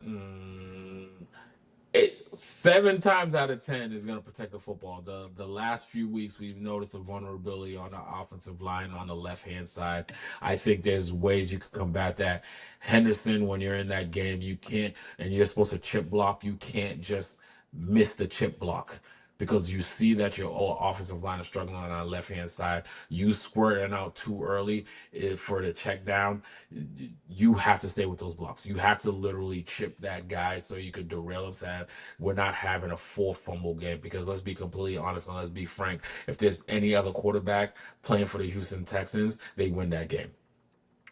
Speaker 1: seven times out of 10 is going to protect the football. The last few weeks we've noticed a vulnerability on the offensive line on the left hand side. I think there's ways you can combat that. Henderson, when you're in that game, you can't, and you're supposed to chip block, you can't just miss the chip block because you see that your offensive line is struggling on the left hand side. You squirting out too early for the check down. You have to stay with those blocks. You have to literally chip that guy so you could derail him. So we're not having a fourth fumble game because let's be completely honest and let's be frank. If there's any other quarterback playing for the Houston Texans, they win that game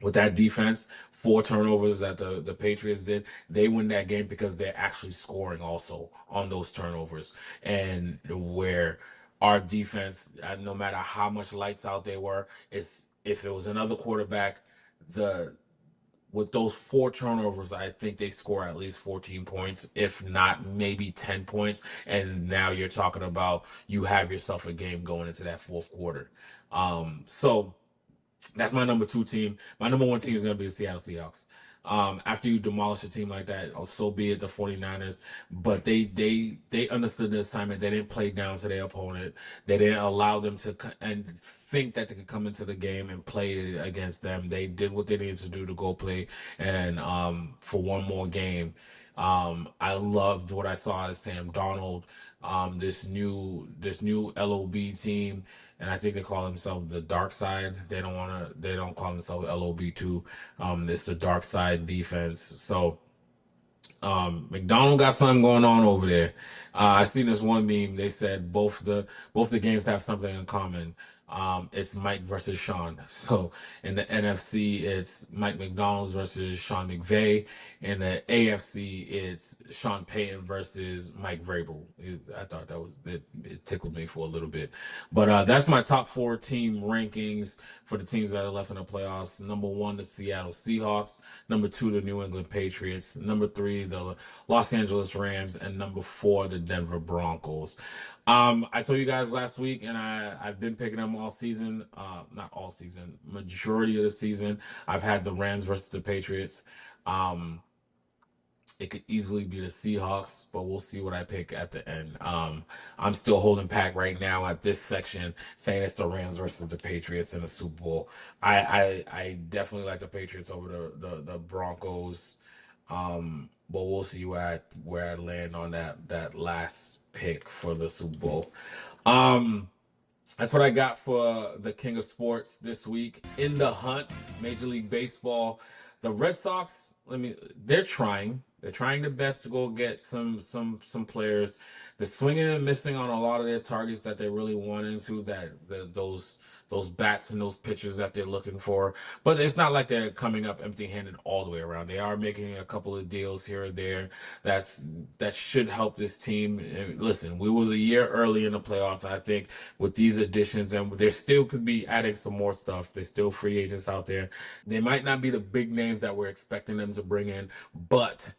Speaker 1: with that defense, four turnovers that the Patriots did, they win that game because they're actually scoring also on those turnovers. And where our defense, no matter how much lights out they were, it's if it was another quarterback, the with those four turnovers, I think they score at least 14 points, if not maybe 10 points. And now you're talking about you have yourself a game going into that fourth quarter. So that's my number two team. My number one team is going to be the Seattle Seahawks. After you demolish a team like that, so be it the 49ers. But they understood the assignment. They didn't play down to their opponent. They didn't allow them to and think that they could come into the game and play against them. They did what they needed to do to go play and for one more game. I loved what I saw out of Sam Darnold. This new LOB team, and I think they call themselves the Dark Side. They don't call themselves LOB2. It's the Dark Side defense. So McDonald got something going on over there. I seen this one meme. They said both the games have something in common. It's Mike versus Sean. So in the NFC, it's Mike McDonald's versus Sean McVay. In the AFC, it's Sean Payton versus Mike Vrabel. I thought it tickled me for a little bit. But that's my top four team rankings for the teams that are left in the playoffs. Number one, the Seattle Seahawks. Number two, the New England Patriots. Number three, the Los Angeles Rams. And number four, the Denver Broncos. I told you guys last week, and I've been picking them all season. Not all season, majority of the season. I've had the Rams versus the Patriots. It could easily be the Seahawks, but we'll see what I pick at the end. I'm still holding back right now at this section, saying it's the Rams versus the Patriots in the Super Bowl. I definitely like the Patriots over the Broncos. But we'll see where I land on that last pick for the Super Bowl. That's what I got for the King of Sports this week. In the hunt, Major League Baseball, the Red Sox they're trying. They're trying their best to go get some players. They're swinging and missing on a lot of their targets that they really wanted to, those bats and those pitchers that they're looking for. But it's not like they're coming up empty-handed all the way around. They are making a couple of deals here and there that's that should help this team. And listen, we was a year early in the playoffs. I think with these additions, and there still could be adding some more stuff. There's still free agents out there. They might not be the big names that we're expecting them to bring in, but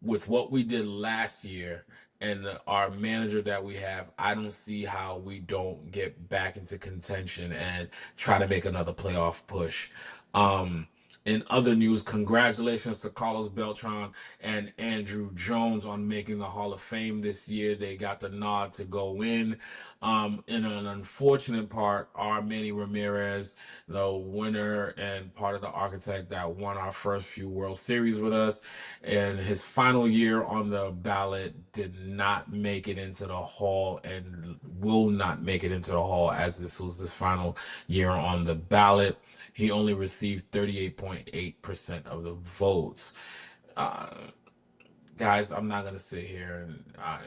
Speaker 1: with what we did last year and our manager that we have, I don't see how we don't get back into contention and try to make another playoff push. Um, in other news, congratulations to Carlos Beltran and Andrew Jones on making the Hall of Fame this year. They got the nod to go in. In an unfortunate part, our Manny Ramirez, the winner and part of the architect that won our first few World Series with us, and his final year on the ballot did not make it into the Hall and will not make it into the Hall, as this was his final year on the ballot. He only received 38.8% of the votes. Uh, Guys, I'm not gonna sit here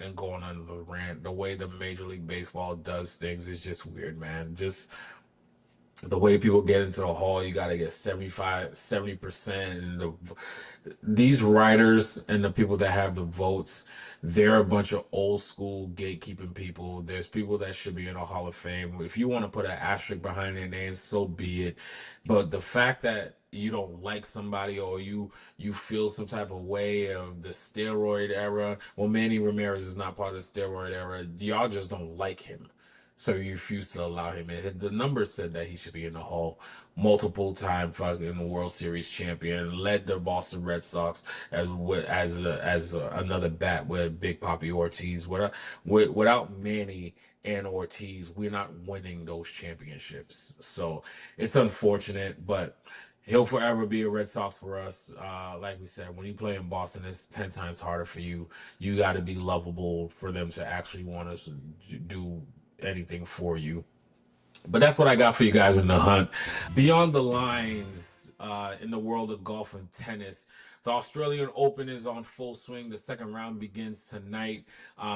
Speaker 1: and go on another rant. The way the Major League Baseball does things is just weird, man. Just the way people get into the hall, you got to get 75, 70%. And these writers and the people that have the votes, they're a bunch of old school gatekeeping people. There's people that should be in a Hall of Fame. If you want to put an asterisk behind their names, so be it. But the fact that you don't like somebody, or you feel some type of way of the steroid era, well, Manny Ramirez is not part of the steroid era. Y'all just don't like him. So you refuse to allow him in. The numbers said that he should be in the Hall. Multiple time fucking World Series champion, led the Boston Red Sox as another bat with Big Papi Ortiz. Without Manny and Ortiz, we're not winning those championships. So it's unfortunate, but he'll forever be a Red Sox for us. Like we said, when you play in Boston, it's 10 times harder for you. You got to be lovable for them to actually want us to do anything for you. But that's what I got for you guys in the hunt. Beyond the lines, in the world of golf and tennis, the Australian Open is on full swing. The second round begins tonight.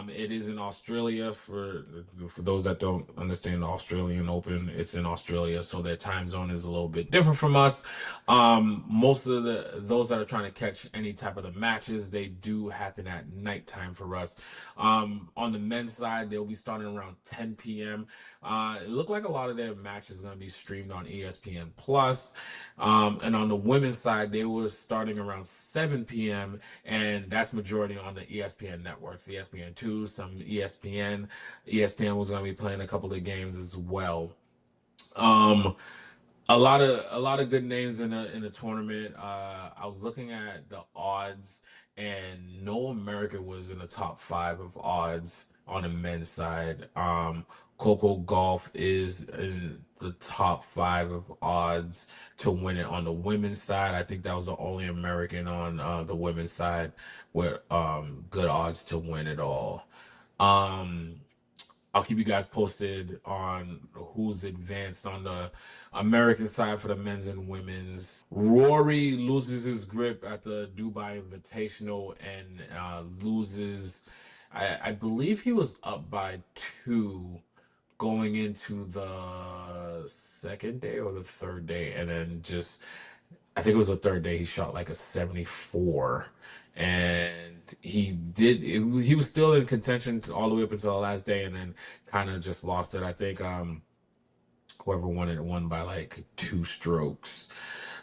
Speaker 1: It is in Australia. For those that don't understand the Australian Open, it's in Australia, so their time zone is a little bit different from us. Most of those that are trying to catch any type of the matches, they do happen at nighttime for us. On the men's side, they'll be starting around 10 p.m. It looked like a lot of their matches are going to be streamed on ESPN Plus. And on the women's side, they were starting around 7 p.m. and that's majority on the ESPN networks, ESPN2, some ESPN. ESPN was going to be playing a couple of games as well. A lot of good names in the tournament. I was looking at the odds, and no American was in the top 5 of odds on the men's side. Coco Golf is in the top 5 of odds to win it on the women's side. I think that was the only American on the women's side with good odds to win it all. I'll keep you guys posted on who's advanced on the American side for the men's and women's. Rory loses his grip at the Dubai Invitational and loses. I believe he was up by 2 going into the second day or the third day, and then just I think it was the third day he shot like a 74, and he was still in contention all the way up until the last day, and then kind of just lost it. I think whoever won it won by like 2 strokes.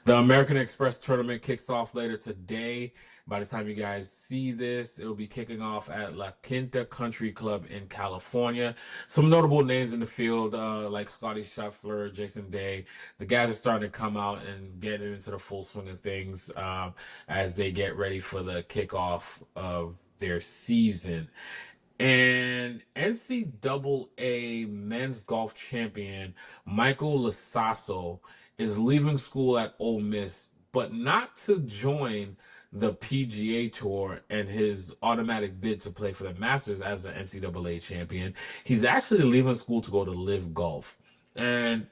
Speaker 1: The American Express tournament kicks off later today. By the time you guys see this, it'll be kicking off at La Quinta Country Club in California. Some notable names in the field, like Scotty Scheffler, Jason Day. The guys are starting to come out and get into the full swing of things as they get ready for the kickoff of their season. And NCAA men's golf champion Michael Lasasso is leaving school at Ole Miss, but not to join the PGA Tour and his automatic bid to play for the Masters as the NCAA champion. He's actually leaving school to go to Live Golf. And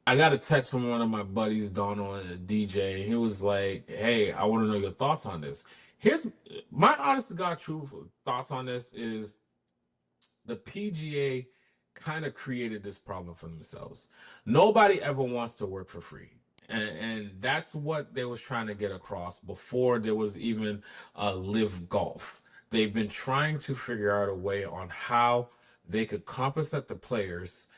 Speaker 1: I got a text from one of my buddies, Donald, a DJ, and he was like, "Hey, I want to know your thoughts on this." Here's my honest to God truth thoughts on this is the PGA kind of created this problem for themselves. Nobody ever wants to work for free. And that's what they was trying to get across before there was even live golf. They've been trying to figure out a way on how they could compensate the players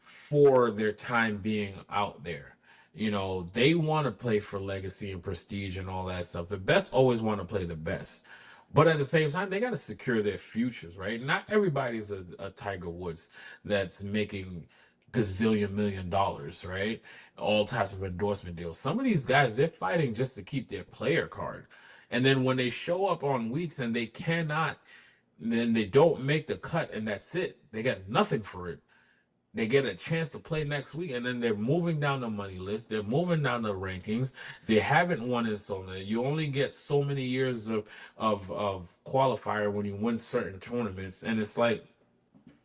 Speaker 1: for their time being out there. You know, they want to play for legacy and prestige and all that stuff. The best always want to play the best. But at the same time, they got to secure their futures, right? Not everybody's a Tiger Woods that's making gazillion $1 million, right? All types of endorsement deals. Some of these guys, they're fighting just to keep their player card. And then when they show up on weeks and they cannot, then they don't make the cut and that's it. They got nothing for it. They get a chance to play next week, and then they're moving down the money list. They're moving down the rankings. They haven't won in so many. You only get so many years of qualifier when you win certain tournaments, and it's like,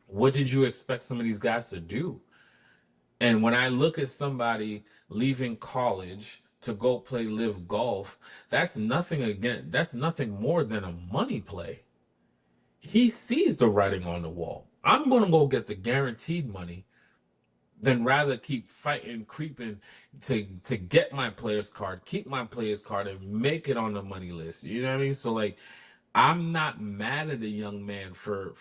Speaker 1: what did you expect some of these guys to do? And when I look at somebody leaving college to go play live golf, that's nothing again. That's nothing more than a money play. He sees the writing on the wall. I'm going to go get the guaranteed money than rather keep fighting, creeping to get my player's card, keep my player's card, and make it on the money list. You know what I mean? So, like, I'm not mad at a young man for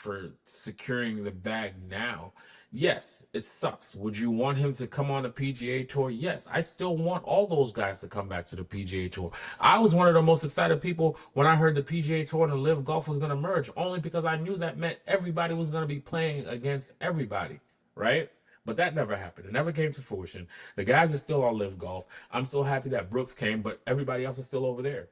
Speaker 1: securing the bag now. Yes, it sucks. Would you want him to come on the PGA Tour? Yes, I still want all those guys to come back to the PGA Tour. I was one of the most excited people when I heard the PGA Tour and the Live Golf was going to merge, only because I knew that meant everybody was going to be playing against everybody, right? But that never happened. It never came to fruition. The guys are still on Live Golf. I'm so happy that Brooks came, but everybody else is still over there.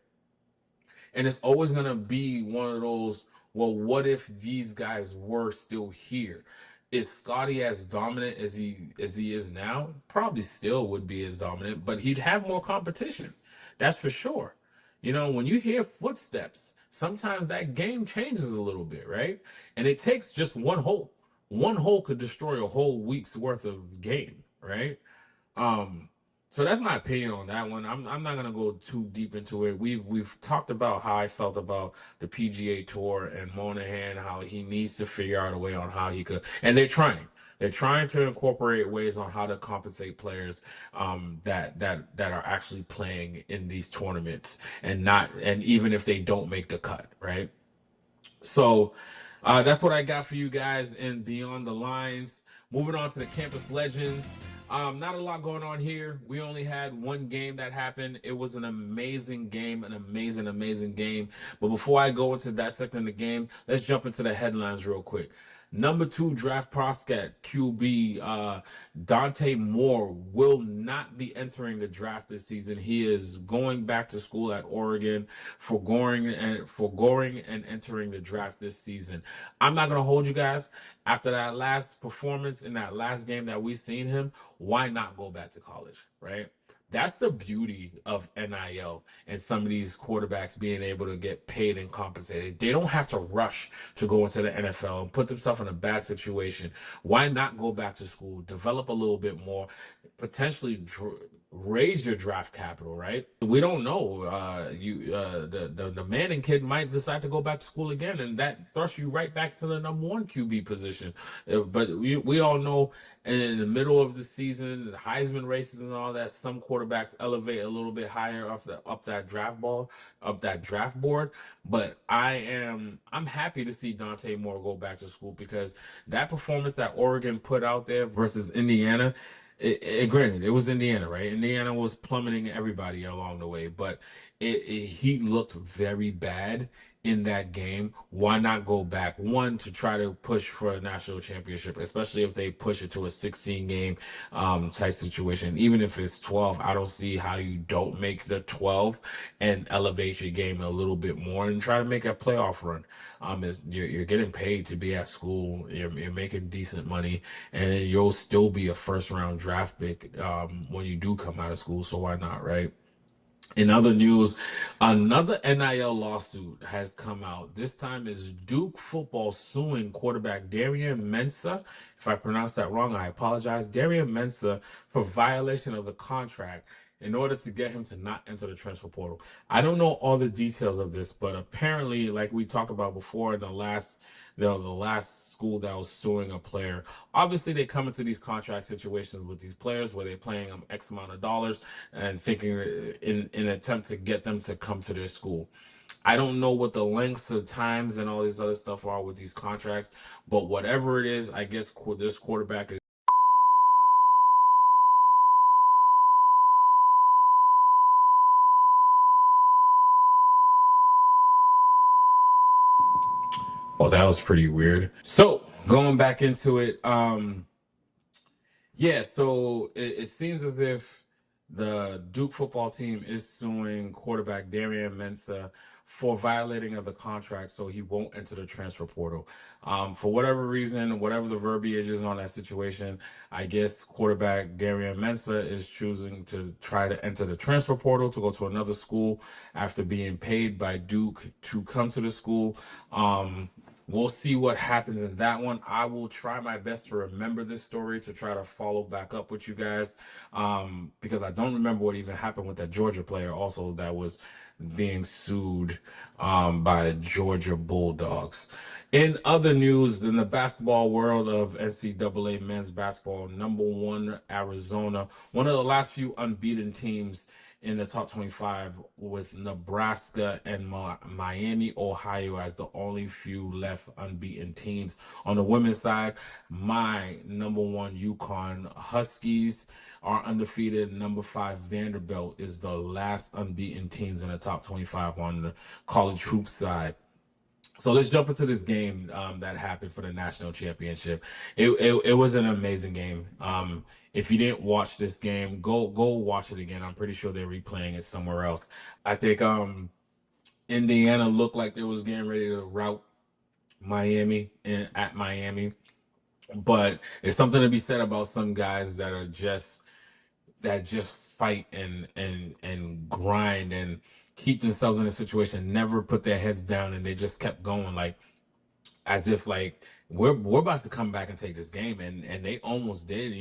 Speaker 1: And it's always going to be one of those, well, what if these guys were still here? Is Scotty as dominant as he is now? Probably still would be as dominant, but he'd have more competition. That's for sure. You know, when you hear footsteps, sometimes that game changes a little bit, right? And it takes just one hole. One hole could destroy a whole week's worth of game, right? Um, so that's my opinion on that one. I'm not gonna go too deep into it. We've talked about how I felt about the PGA Tour and Monahan, how he needs to figure out a way on how he could, and they're trying. They're trying to incorporate ways on how to compensate players that are actually playing in these tournaments and even if they don't make the cut, right? So that's what I got for you guys in Beyond the Lines. Moving on to the Campus Legends. Not a lot going on here. We only had one game that happened. It was an amazing game, an amazing, amazing game. But before I go into dissecting the game, let's jump into the headlines real quick. Number 2 draft prospect QB Dante Moore will not be entering the draft this season. He is going back to school at Oregon, foregoing and entering the draft this season. I'm not gonna hold you guys. After that last performance in that last game that we seen him, why not go back to college, right? That's the beauty of NIL and some of these quarterbacks being able to get paid and compensated. They don't have to rush to go into the NFL and put themselves in a bad situation. Why not go back to school, develop a little bit more, potentially raise your draft capital, right? We don't know. The Manning kid might decide to go back to school again, and that thrusts you right back to the number 1 QB position. But we all know in the middle of the season, the Heisman races and all that, some quarterbacks elevate a little bit higher up that draft board. But I'm happy to see Dante Moore go back to school because that performance that Oregon put out there versus Indiana, granted, it was Indiana, right? Indiana was plummeting everybody along the way, but he looked very bad in that game. Why not go back? One, to try to push for a national championship, especially if they push it to a 16 game type situation. Even if it's 12, I don't see how you don't make the 12 and elevate your game a little bit more and try to make a playoff run. You're getting paid to be at school. You're making decent money, and you'll still be a first round draft pick when you do come out of school. So why not, right? In other news, another NIL lawsuit has come out. This time is Duke football suing quarterback Darian Mensah. If I pronounced that wrong, I apologize. Darian Mensah for violation of the contract in order to get him to not enter the transfer portal. I don't know all the details of this, but apparently, like we talked about before, the last school that was suing a player. Obviously, they come into these contract situations with these players where they're paying them X amount of dollars and thinking in an attempt to get them to come to their school. I don't know what the lengths of times and all this other stuff are with these contracts, but whatever it is, I guess this quarterback is. Oh, that was pretty weird. So going back into it, yeah, so it seems as if the Duke football team is suing quarterback Darian Mensah for violating of the contract, so he won't enter the transfer portal. For whatever reason, whatever the verbiage is on that situation, I guess quarterback Darian Mensah is choosing to try to enter the transfer portal to go to another school after being paid by Duke to come to the school. We'll see what happens in that one. I will try my best to remember this story to try to follow back up with you guys, because I don't remember what even happened with that Georgia player also that was being sued by Georgia Bulldogs. In other news, in the basketball world of NCAA men's basketball, number one Arizona, one of the last few unbeaten teams in the top 25 with Nebraska and Miami, Ohio as the only few left unbeaten teams. On the women's side, my number one UConn Huskies are undefeated. Number 5 Vanderbilt is the last unbeaten teams in the top 25 on the college hoop side. So let's jump into this game that happened for the national championship. It was an amazing game. If you didn't watch this game, go watch it again. I'm pretty sure they're replaying it somewhere else. I think Indiana looked like they was getting ready to rout Miami at Miami, but it's something to be said about some guys that just fight and grind and keep themselves in a situation, never put their heads down, and they just kept going like as if like we're about to come back and take this game, and they almost did.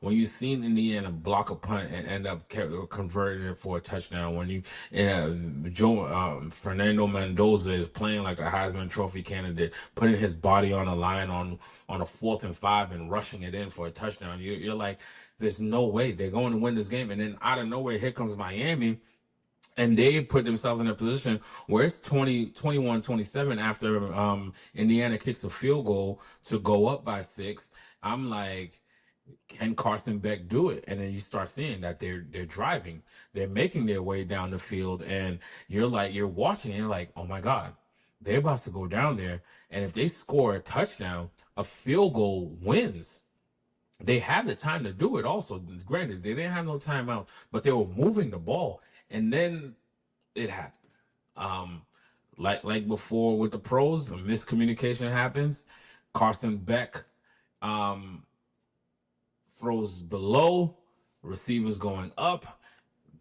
Speaker 1: When you seen Indiana block a punt and end up converting it for a touchdown, when you Joe Fernando Mendoza is playing like a Heisman Trophy candidate, putting his body on the line on a 4th and 5 and rushing it in for a touchdown, you're like, there's no way they're going to win this game, and then out of nowhere here comes Miami, and they put themselves in a position where it's 21-27 after Indiana kicks a field goal to go up by 6. I'm like, can Carson Beck do it? And then you start seeing that they're driving, they're making their way down the field, and you're watching, and you're like, oh my God, they're about to go down there, and if they score a touchdown, a field goal wins. They have the time to do it also. Granted, they didn't have no timeout, but they were moving the ball. And then it happened. Um, like before with the pros, a miscommunication happens. Carson Beck um, throws below, receivers going up.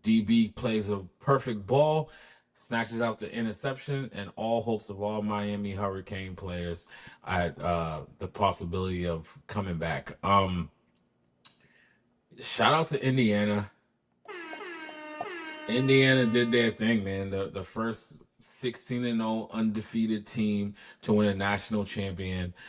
Speaker 1: DB plays a perfect ball, snatches out the interception, and all hopes of all Miami Hurricane players at the possibility of coming back. Shout out to Indiana. Indiana did their thing, man. The first 16-0 undefeated team to win a national championship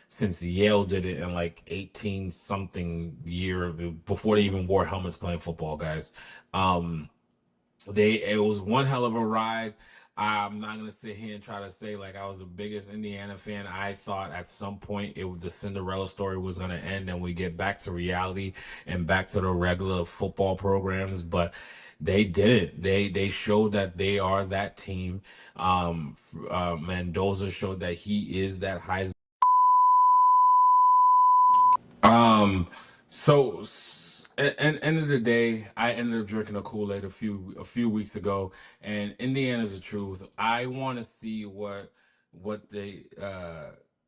Speaker 1: since Yale did it in like 18 something year before they even wore helmets playing football, guys. It was one hell of a ride. I'm not gonna sit here and try to say like I was the biggest Indiana fan. I thought at some point the Cinderella story was gonna end and we get back to reality and back to the regular football programs, but they didn't. They showed that they are that team. Mendoza showed that he is that Heisman. Um, so at end of the day, I ended up drinking a Kool-Aid a few weeks ago, and Indiana's the truth. I want to see what they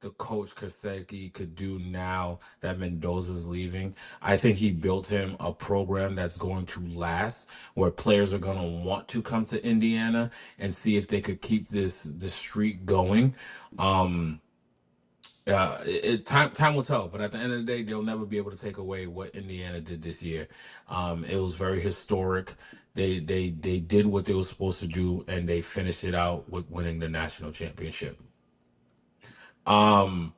Speaker 1: the coach Kaseki could do now that Mendoza's leaving. I think he built him a program that's going to last, where players are going to want to come to Indiana and see if they could keep this streak going. Um, time will tell, but at the end of the day, they'll never be able to take away what Indiana did this year. It was very historic. They did what they were supposed to do, and they finished it out with winning the national championship. Um,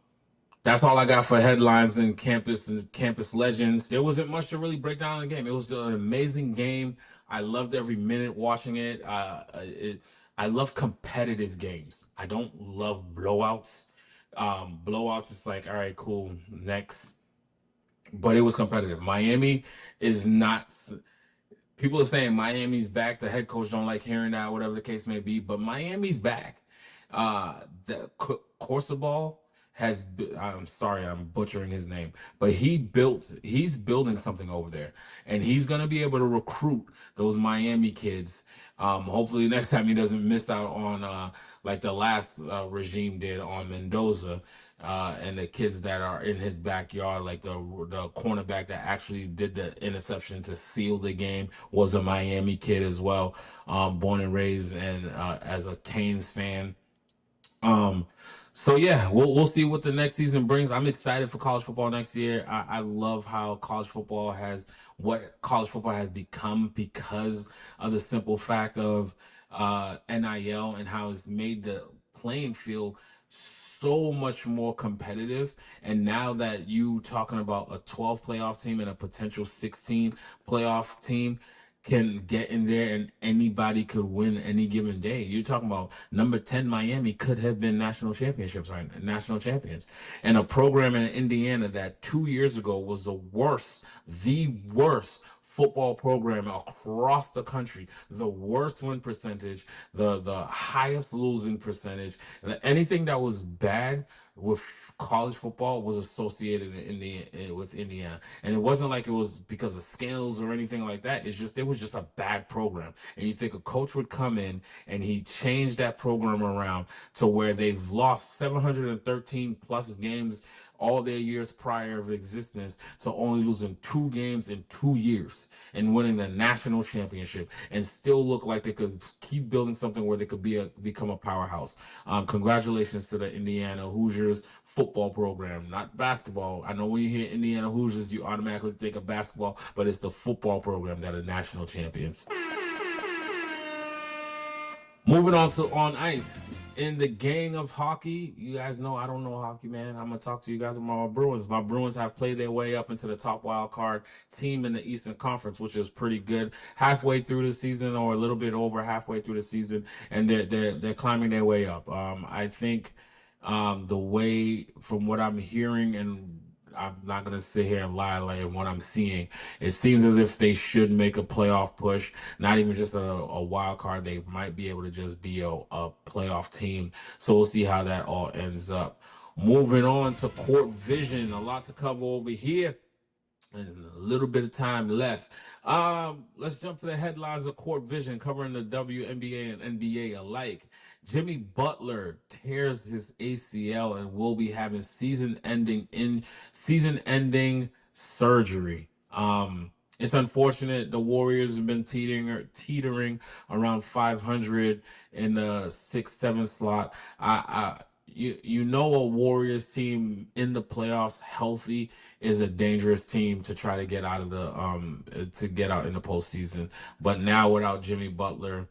Speaker 1: that's all I got for headlines and campus legends. There wasn't much to really break down in the game. It was an amazing game. I loved every minute watching it. I love competitive games. I don't love blowouts. Blowouts is like, all right, cool, next. But it was competitive. Miami is not. People are saying Miami's back. The head coach don't like hearing that, whatever the case may be. But Miami's back. The Corsabal has. I'm sorry, I'm butchering his name, but he's building something over there, and he's gonna be able to recruit those Miami kids. Hopefully next time he doesn't miss out on like the last regime did on Mendoza. And the kids that are in his backyard, like the cornerback that actually did the interception to seal the game, was a Miami kid as well, born and raised, and as a Canes fan. Um, so yeah, we'll see what the next season brings. I'm excited for college football next year. I love how what college football has become because of the simple fact of NIL, and how it's made the playing field so much more competitive. And now that you talking about a 12 playoff team and a potential 16 playoff team can get in there, and anybody could win any given day. You're talking about number 10 Miami could have been national championships, right? National champions. And a program in Indiana that 2 years ago was the worst football program across the country, the worst win percentage, the highest losing percentage. Anything that was bad with college football was associated with Indiana. And it wasn't like it was because of scandals or anything like that. It was just a bad program. And you think a coach would come in and he changed that program around to where they've lost 713 plus games all their years prior of existence, to only losing 2 games in 2 years and winning the national championship, and still look like they could keep building something where they could become a powerhouse. Congratulations to the Indiana Hoosiers football program, not basketball. I know when you hear Indiana Hoosiers, you automatically think of basketball, but it's the football program that are national champions. Moving on to on ice. In the gang of hockey, you guys know I don't know hockey, man. I'm going to talk to you guys about my Bruins. My Bruins have played their way up into the top wild card team in the Eastern Conference, which is pretty good. Halfway through the season, or a little bit over halfway through the season, and they're climbing their way up. I think the way, from what I'm hearing, and I'm not going to sit here and lie, like what I'm seeing, it seems as if they should make a playoff push, not even just a wild card. They might be able to just be a playoff team. So we'll see how that all ends up. Moving on to Court Vision, a lot to cover over here, and a little bit of time left. Let's jump to the headlines of Court Vision, covering the WNBA and NBA alike. Jimmy Butler tears his ACL and will be having season-ending surgery. It's unfortunate. The Warriors have been teetering around 500 in the 6-7 slot. You know, a Warriors team in the playoffs healthy is a dangerous team to try to get out of to get out in the postseason. But now without Jimmy Butler,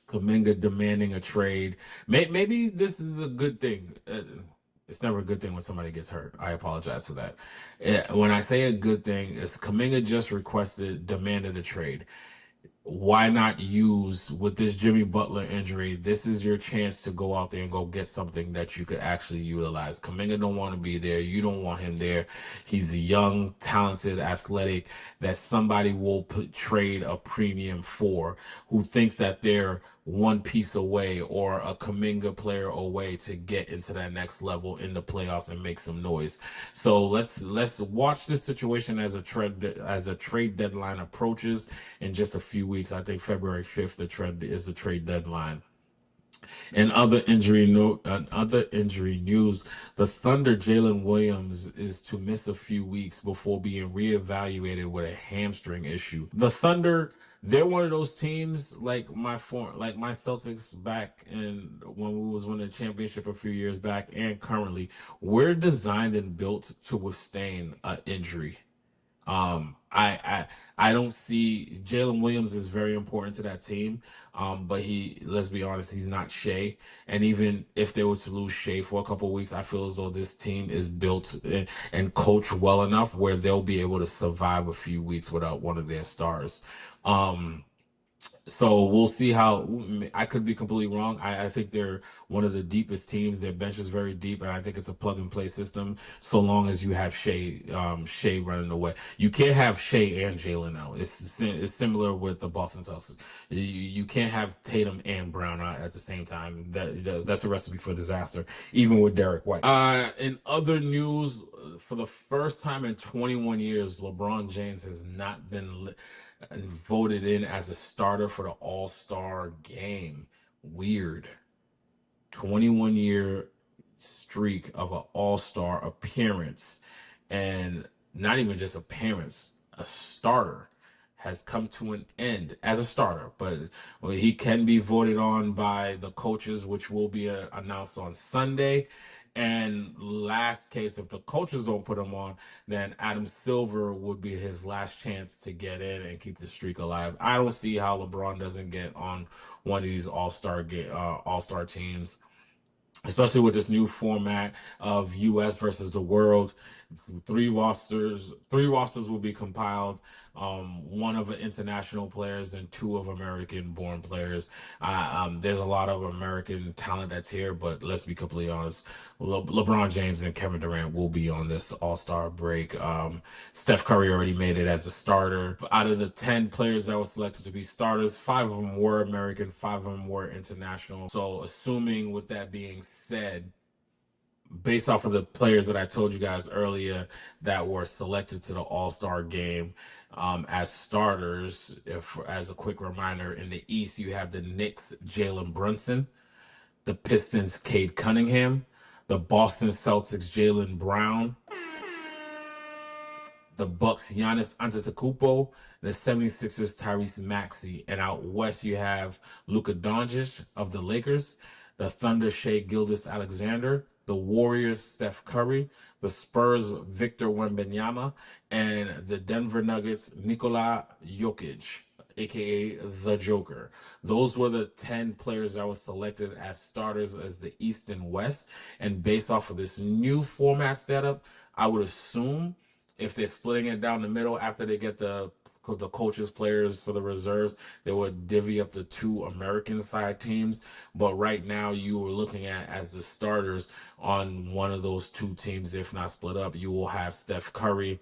Speaker 1: Kuminga demanding a trade. Maybe this is a good thing. It's never a good thing when somebody gets hurt. I apologize for that. When I say a good thing, it's Kuminga just demanded a trade. Why not use, with this Jimmy Butler injury, this is your chance to go out there and go get something that you could actually utilize. Kuminga don't want to be there. You don't want him there. He's a young, talented, athletic that somebody will trade a premium for, who thinks that they're one piece away, or a Kuminga player away, to get into that next level in the playoffs and make some noise. So let's watch this situation as a trade deadline approaches in just a few weeks. I think February 5th is the trade deadline. And other injury news, the Thunder Jalen Williams is to miss a few weeks before being reevaluated with a hamstring issue. The Thunder, they're one of those teams like my Celtics back in when we was winning the championship a few years back and currently, we're designed and built to withstand an injury. Um, I I I don't see Jalen Williams is very important to that team. But let's be honest, he's not Shea. And even if they were to lose Shea for a couple of weeks, I feel as though this team is built and coached well enough where they'll be able to survive a few weeks without one of their stars. Um, so we'll see how. I could be completely wrong. I think they're one of the deepest teams. Their bench is very deep, and I think it's a plug and play system. So long as you have Shea running away, you can't have Shea and Jalen out. It's similar with the Boston Celtics. You can't have Tatum and Brown out at the same time. That's a recipe for disaster, even with Derek White. In other news, for the first time in 21 years, LeBron James has not been voted in as a starter for the All-Star game. Weird. 21-year streak of an All-Star appearance, and not even just appearance, a starter has come to an end as a starter, but he can be voted on by the coaches, which will be announced on Sunday. And last case, if the coaches don't put him on, then Adam Silver would be his last chance to get in and keep the streak alive. I don't see how LeBron doesn't get on one of these all-star teams, especially with this new format of U.S. versus the world. Three rosters will be compiled. One of international players and two of American-born players. There's a lot of American talent that's here, but let's be completely honest. LeBron James and Kevin Durant will be on this All-Star break. Steph Curry already made it as a starter. Out of the 10 players that were selected to be starters, 5 of them were American, 5 of them were international. So assuming with that being said, based off of the players that I told you guys earlier that were selected to the All-Star game as starters, as a quick reminder, in the East, you have the Knicks, Jalen Brunson, the Pistons, Cade Cunningham, the Boston Celtics, Jaylen Brown, the Bucks, Giannis Antetokounmpo, the 76ers, Tyrese Maxey, and out west you have Luka Doncic of the Lakers, the Thunder, Shai Gilgeous-Alexander, the Warriors, Steph Curry, the Spurs, Victor Wembanyama, and the Denver Nuggets, Nikola Jokic, aka the Joker. Those were the 10 players that were selected as starters as the East and West. And based off of this new format setup, I would assume if they're splitting it down the middle after they get the coaches, players for the reserves, they would divvy up the 2 American side teams. But right now, you were looking at as the starters on one of those 2 teams, if not split up, you will have Steph Curry,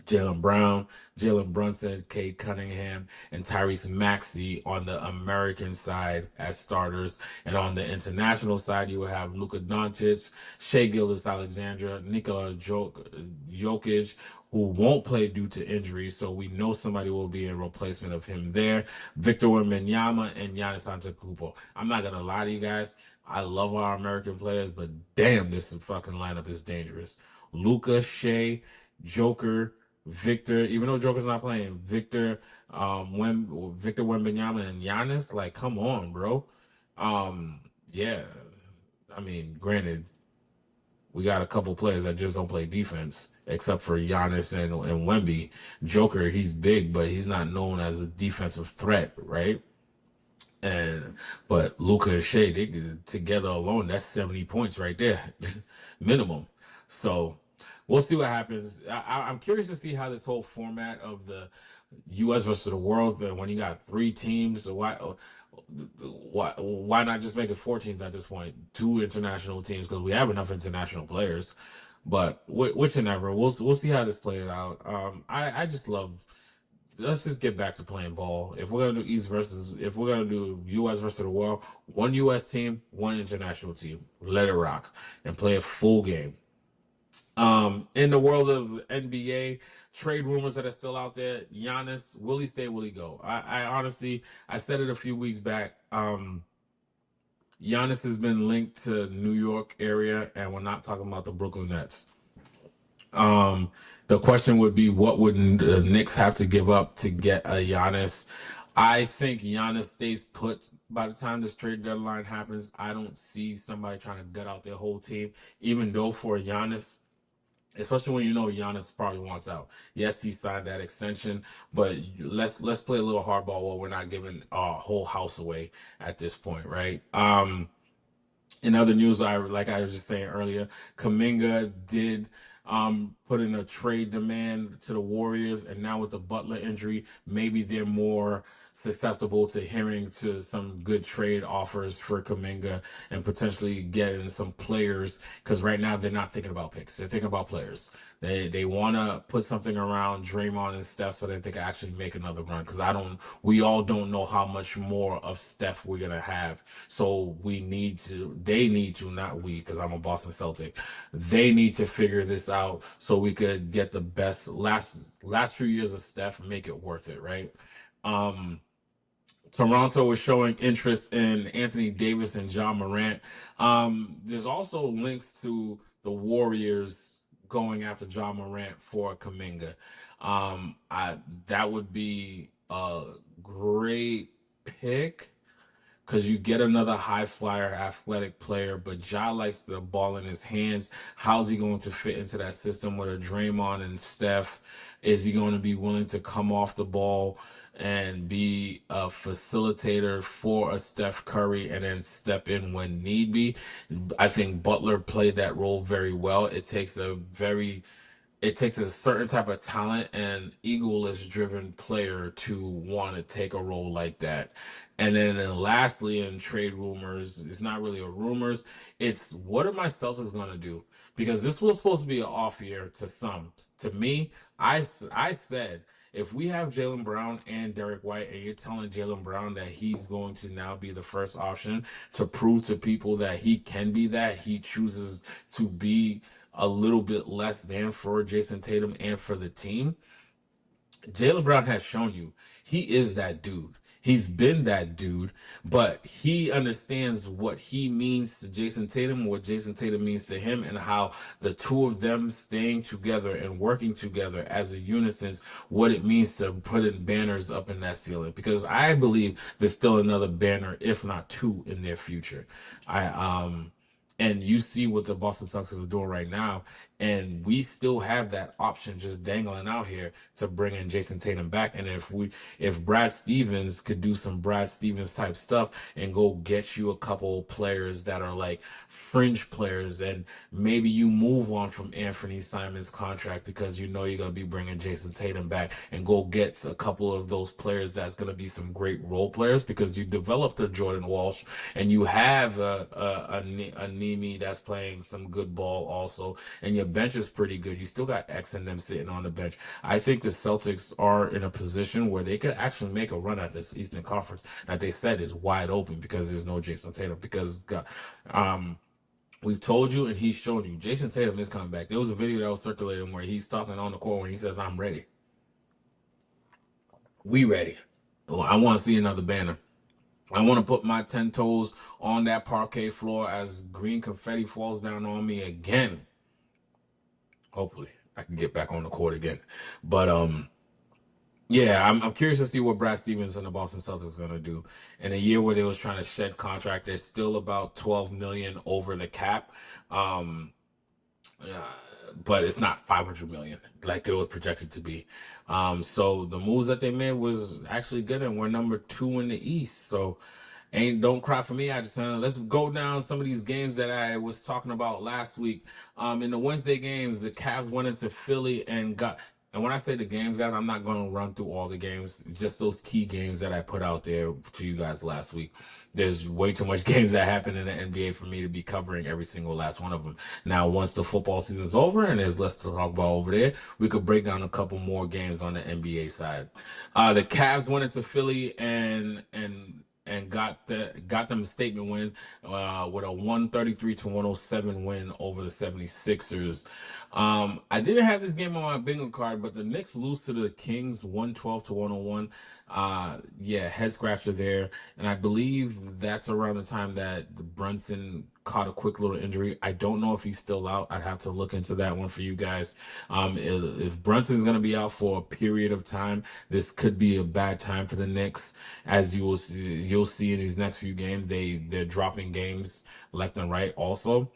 Speaker 1: Jaylen Brown, Jalen Brunson, Cade Cunningham, and Tyrese Maxey on the American side as starters. And on the international side, you will have Luka Doncic, Shai Gilgeous-Alexander, Nikola Jokic, who won't play due to injury, so we know somebody will be in replacement of him there. Victor Wembanyama and Giannis Antetokounmpo. I'm not gonna lie to you guys, I love our American players, but damn, this fucking lineup is dangerous. Luka, Shai, Joker, Victor, even though Joker's not playing, Victor Wembanyama and Giannis, like, come on, bro. Yeah, I mean, granted, we got a couple players that just don't play defense, except for Giannis and Wemby. Joker, he's big, but he's not known as a defensive threat, right? But Luka and Shai, they together alone, that's 70 points right there, minimum. So we'll see what happens. I'm curious to see how this whole format of the U.S. versus the world, when you got 3 teams, why not just make it 4 teams at this point? 2 international teams, because we have enough international players. But which and ever, we'll see how this plays out. I just love. Let's just get back to playing ball. If we're gonna do if we're gonna do U.S. versus the world, 1 U.S. team, 1 international team, let it rock and play a full game. In the world of NBA, trade rumors that are still out there, Giannis, will he stay, will he go? I honestly, I said it a few weeks back. Giannis has been linked to New York area, and we're not talking about the Brooklyn Nets. Um, the question would be, what would the Knicks have to give up to get a Giannis? I think Giannis stays put by the time this trade deadline happens. I don't see somebody trying to gut out their whole team, even though for Giannis, especially when you know Giannis probably wants out. Yes, he signed that extension, but let's play a little hardball while we're not giving our whole house away at this point, right? In other news, like I was just saying earlier, Kuminga did put in a trade demand to the Warriors, and now with the Butler injury, maybe they're more susceptible to hearing to some good trade offers for Kuminga and potentially getting some players. Because right now they're not thinking about picks; they're thinking about players. They want to put something around Draymond and Steph so that they can actually make another run. Because we all don't know how much more of Steph we're gonna have. So they need to, not we, because I'm a Boston Celtic. They need to figure this out so we could get the best last few years of Steph and make it worth it, right? Um, Toronto is showing interest in Anthony Davis and John Morant. There's also links to the Warriors going after John Morant for Kuminga. That would be a great pick because you get another high flyer, athletic player, but Ja likes the ball in his hands. How's he going to fit into that system with a Draymond and Steph? Is he going to be willing to come off the ball and be a facilitator for a Steph Curry and then step in when need be? I think Butler played that role very well. It takes a certain type of talent and egoless driven player to want to take a role like that. And then lastly, in trade rumors, it's not really a rumors. It's what are my Celtics going to do? Because this was supposed to be an off year to some. To me, I said if we have Jaylen Brown and Derek White, and you're telling Jaylen Brown that he's going to now be the first option to prove to people that he can be that, he chooses to be a little bit less than for Jason Tatum and for the team. Jaylen Brown has shown you he is that dude. He's been that dude, but he understands what he means to Jason Tatum, what Jason Tatum means to him, and how the two of them staying together and working together as a unison, what it means to put in banners up in that ceiling. Because I believe there's still another banner, if not two, in their future. I and you see what the Boston Celtics are doing right now, and we still have that option just dangling out here to bring in Jason Tatum back. And if Brad Stevens could do some Brad Stevens type stuff and go get you a couple players that are like fringe players, and maybe you move on from Anthony Simon's contract because you know you're going to be bringing Jason Tatum back, and go get a couple of those players that's going to be some great role players because you developed a Jordan Walsh and you have a Nemi that's playing some good ball also, and your bench is pretty good. You still got X and them sitting on the bench. I think the Celtics are in a position where they could actually make a run at this Eastern Conference that they said is wide open because there's no Jason Tatum. Because we've told you and he's shown you Jason Tatum is coming back. There was a video that was circulating where he's talking on the court when he says, "I'm ready. We ready. Oh, I want to see another banner. I want to put my 10 toes on that parquet floor as green confetti falls down on me again. Hopefully, I can get back on the court again." But yeah, I'm curious to see what Brad Stevens and the Boston Celtics are gonna do. In a year where they was trying to shed contract, they're still about 12 million over the cap. Um, uh, but it's not 500 million like it was projected to be. So the moves that they made was actually good, and we're number 2 in the East. So ain't don't cry for me. I just let's go down some of these games that I was talking about last week. In the Wednesday games, the Cavs went into Philly and got. And when I say the games, guys, I'm not going to run through all the games, just those key games that I put out there to you guys last week. There's way too much games that happen in the NBA for me to be covering every single last one of them. Now, once the football season is over and there's less to talk about over there, we could break down a couple more games on the NBA side. The Cavs went into Philly and got them a statement win with a 133-107 win over the 76ers. I didn't have this game on my bingo card, but the Knicks lose to the Kings 112-101. Yeah, head scratcher there. And I believe that's around the time that Brunson caught a quick little injury. I don't know if he's still out. I'd have to look into that one for you guys. If Brunson's going to be out for a period of time, this could be a bad time for the Knicks. As you'll see in these next few games, they're dropping games left and right also.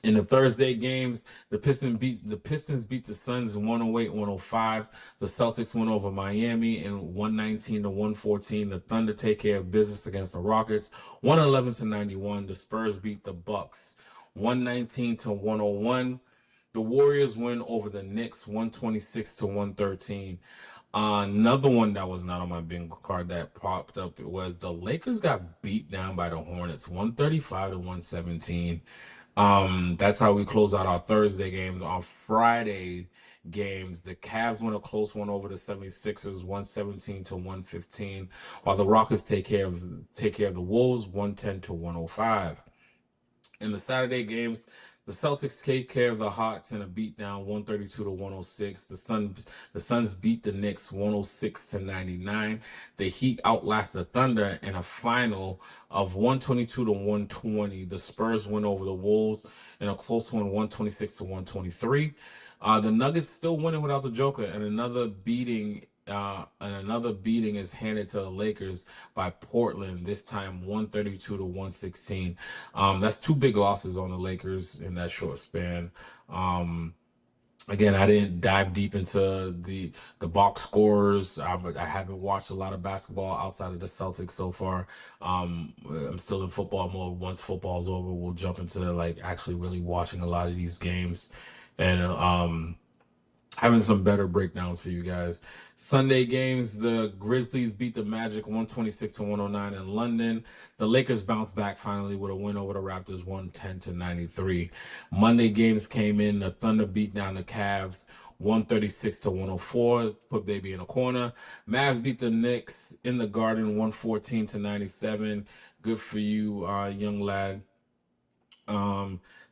Speaker 1: In the Thursday games, the Pistons beat the Suns 108-105. The Celtics went over Miami in 119-114. The Thunder take care of business against the Rockets 111-91. The Spurs beat the Bucks 119-101. The Warriors win over the Knicks 126-113. Another one that was not on my bingo card that popped up was the Lakers got beat down by the Hornets 135-117. That's how we close out our Thursday games. On Friday games, the Cavs win a close one over the 76ers, 117-115, while the Rockets take care of the Wolves, 110-105. In the Saturday games, the Celtics take care of the Hawks in a beatdown, 132-106. The Suns beat the Knicks 106-99. The Heat outlast the Thunder in a final of 122-120. The Spurs win over the Wolves in a close one, 126-123. The Nuggets still winning without the Joker, and another beating is handed to the Lakers by Portland, this time 132-116. That's two big losses on the Lakers in that short span. Again, I didn't dive deep into the box scores. I haven't watched a lot of basketball outside of the Celtics so far. I'm still in football mode. Once football's over, we'll jump into like actually really watching a lot of these games and having some better breakdowns for you guys. Sunday games, the Grizzlies beat the Magic 126-109 in London. The Lakers bounced back finally with a win over the Raptors 110-93. Monday games came in, the Thunder beat down the Cavs 136-104, put baby in a corner. Mavs beat the Knicks in the Garden 114-97. Good for you, young lad.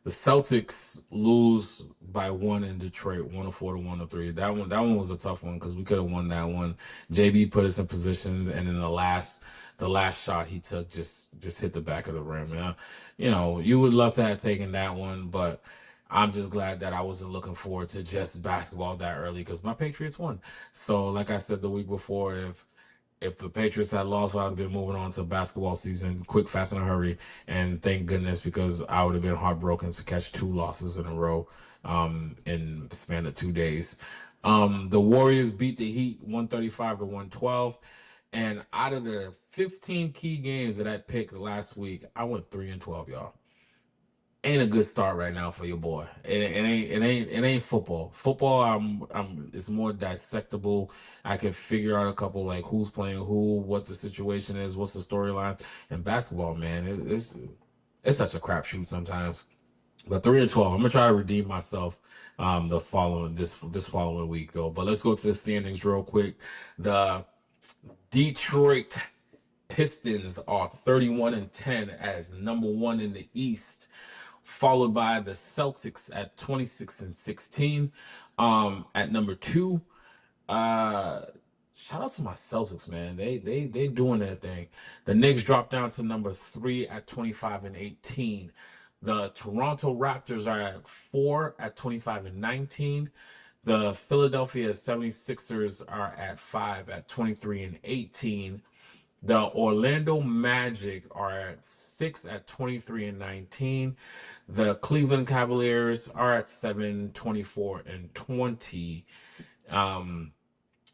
Speaker 1: The Celtics lose by one in Detroit, 104-103. That one was a tough one because we could have won that one. JB put us in positions, and then the last shot he took just hit the back of the rim. You would love to have taken that one, but I'm just glad that I wasn't looking forward to just basketball that early because my Patriots won. So, like I said the week before, if the Patriots had lost, I would have been moving on to basketball season quick, fast, in a hurry. And thank goodness, because I would have been heartbroken to catch two losses in a row in the span of 2 days. The Warriors beat the Heat 135-112. And out of the 15 key games that I picked last week, I went 3-12, y'all. Ain't a good start right now for your boy. It ain't football. Football, it's more dissectable. I can figure out a couple like who's playing who, what the situation is, what's the storyline. And basketball, man, it's such a crapshoot sometimes. But 3-12, I'm gonna try to redeem myself this following week though. But let's go to the standings real quick. The Detroit Pistons are 31-10 as number one in the East, followed by the Celtics at 26-16. At number two, shout out to my Celtics, man. They doing their thing. The Knicks dropped down to number three at 25-18. The Toronto Raptors are at four at 25-19. The Philadelphia 76ers are at five at 23-18. The Orlando Magic are at six at 23-19. The Cleveland Cavaliers are at seven, 24-20.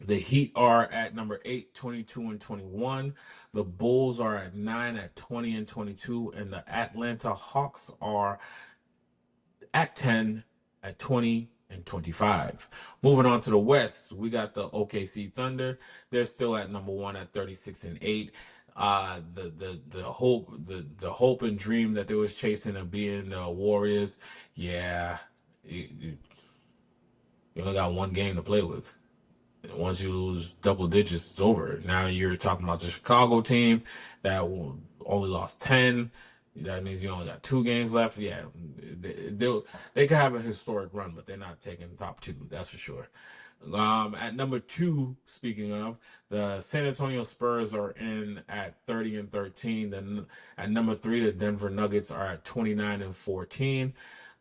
Speaker 1: The Heat are at number eight, 22-21. The Bulls are at nine at 20-22, and the Atlanta Hawks are at 10 at 20-25. Moving on to the West, we got the OKC Thunder. They're still at number one at 36-8. The hope and dream that they was chasing of being the Warriors, yeah, you only got one game to play with. Once you lose double digits, it's over. Now you're talking about the Chicago team that only lost 10. That means you only got 2 games left. Yeah, they could have a historic run, but they're not taking the top two. That's for sure. At number 2, speaking of, the San Antonio Spurs are in at 30-13. Then at number 3, the Denver Nuggets are at 29-14.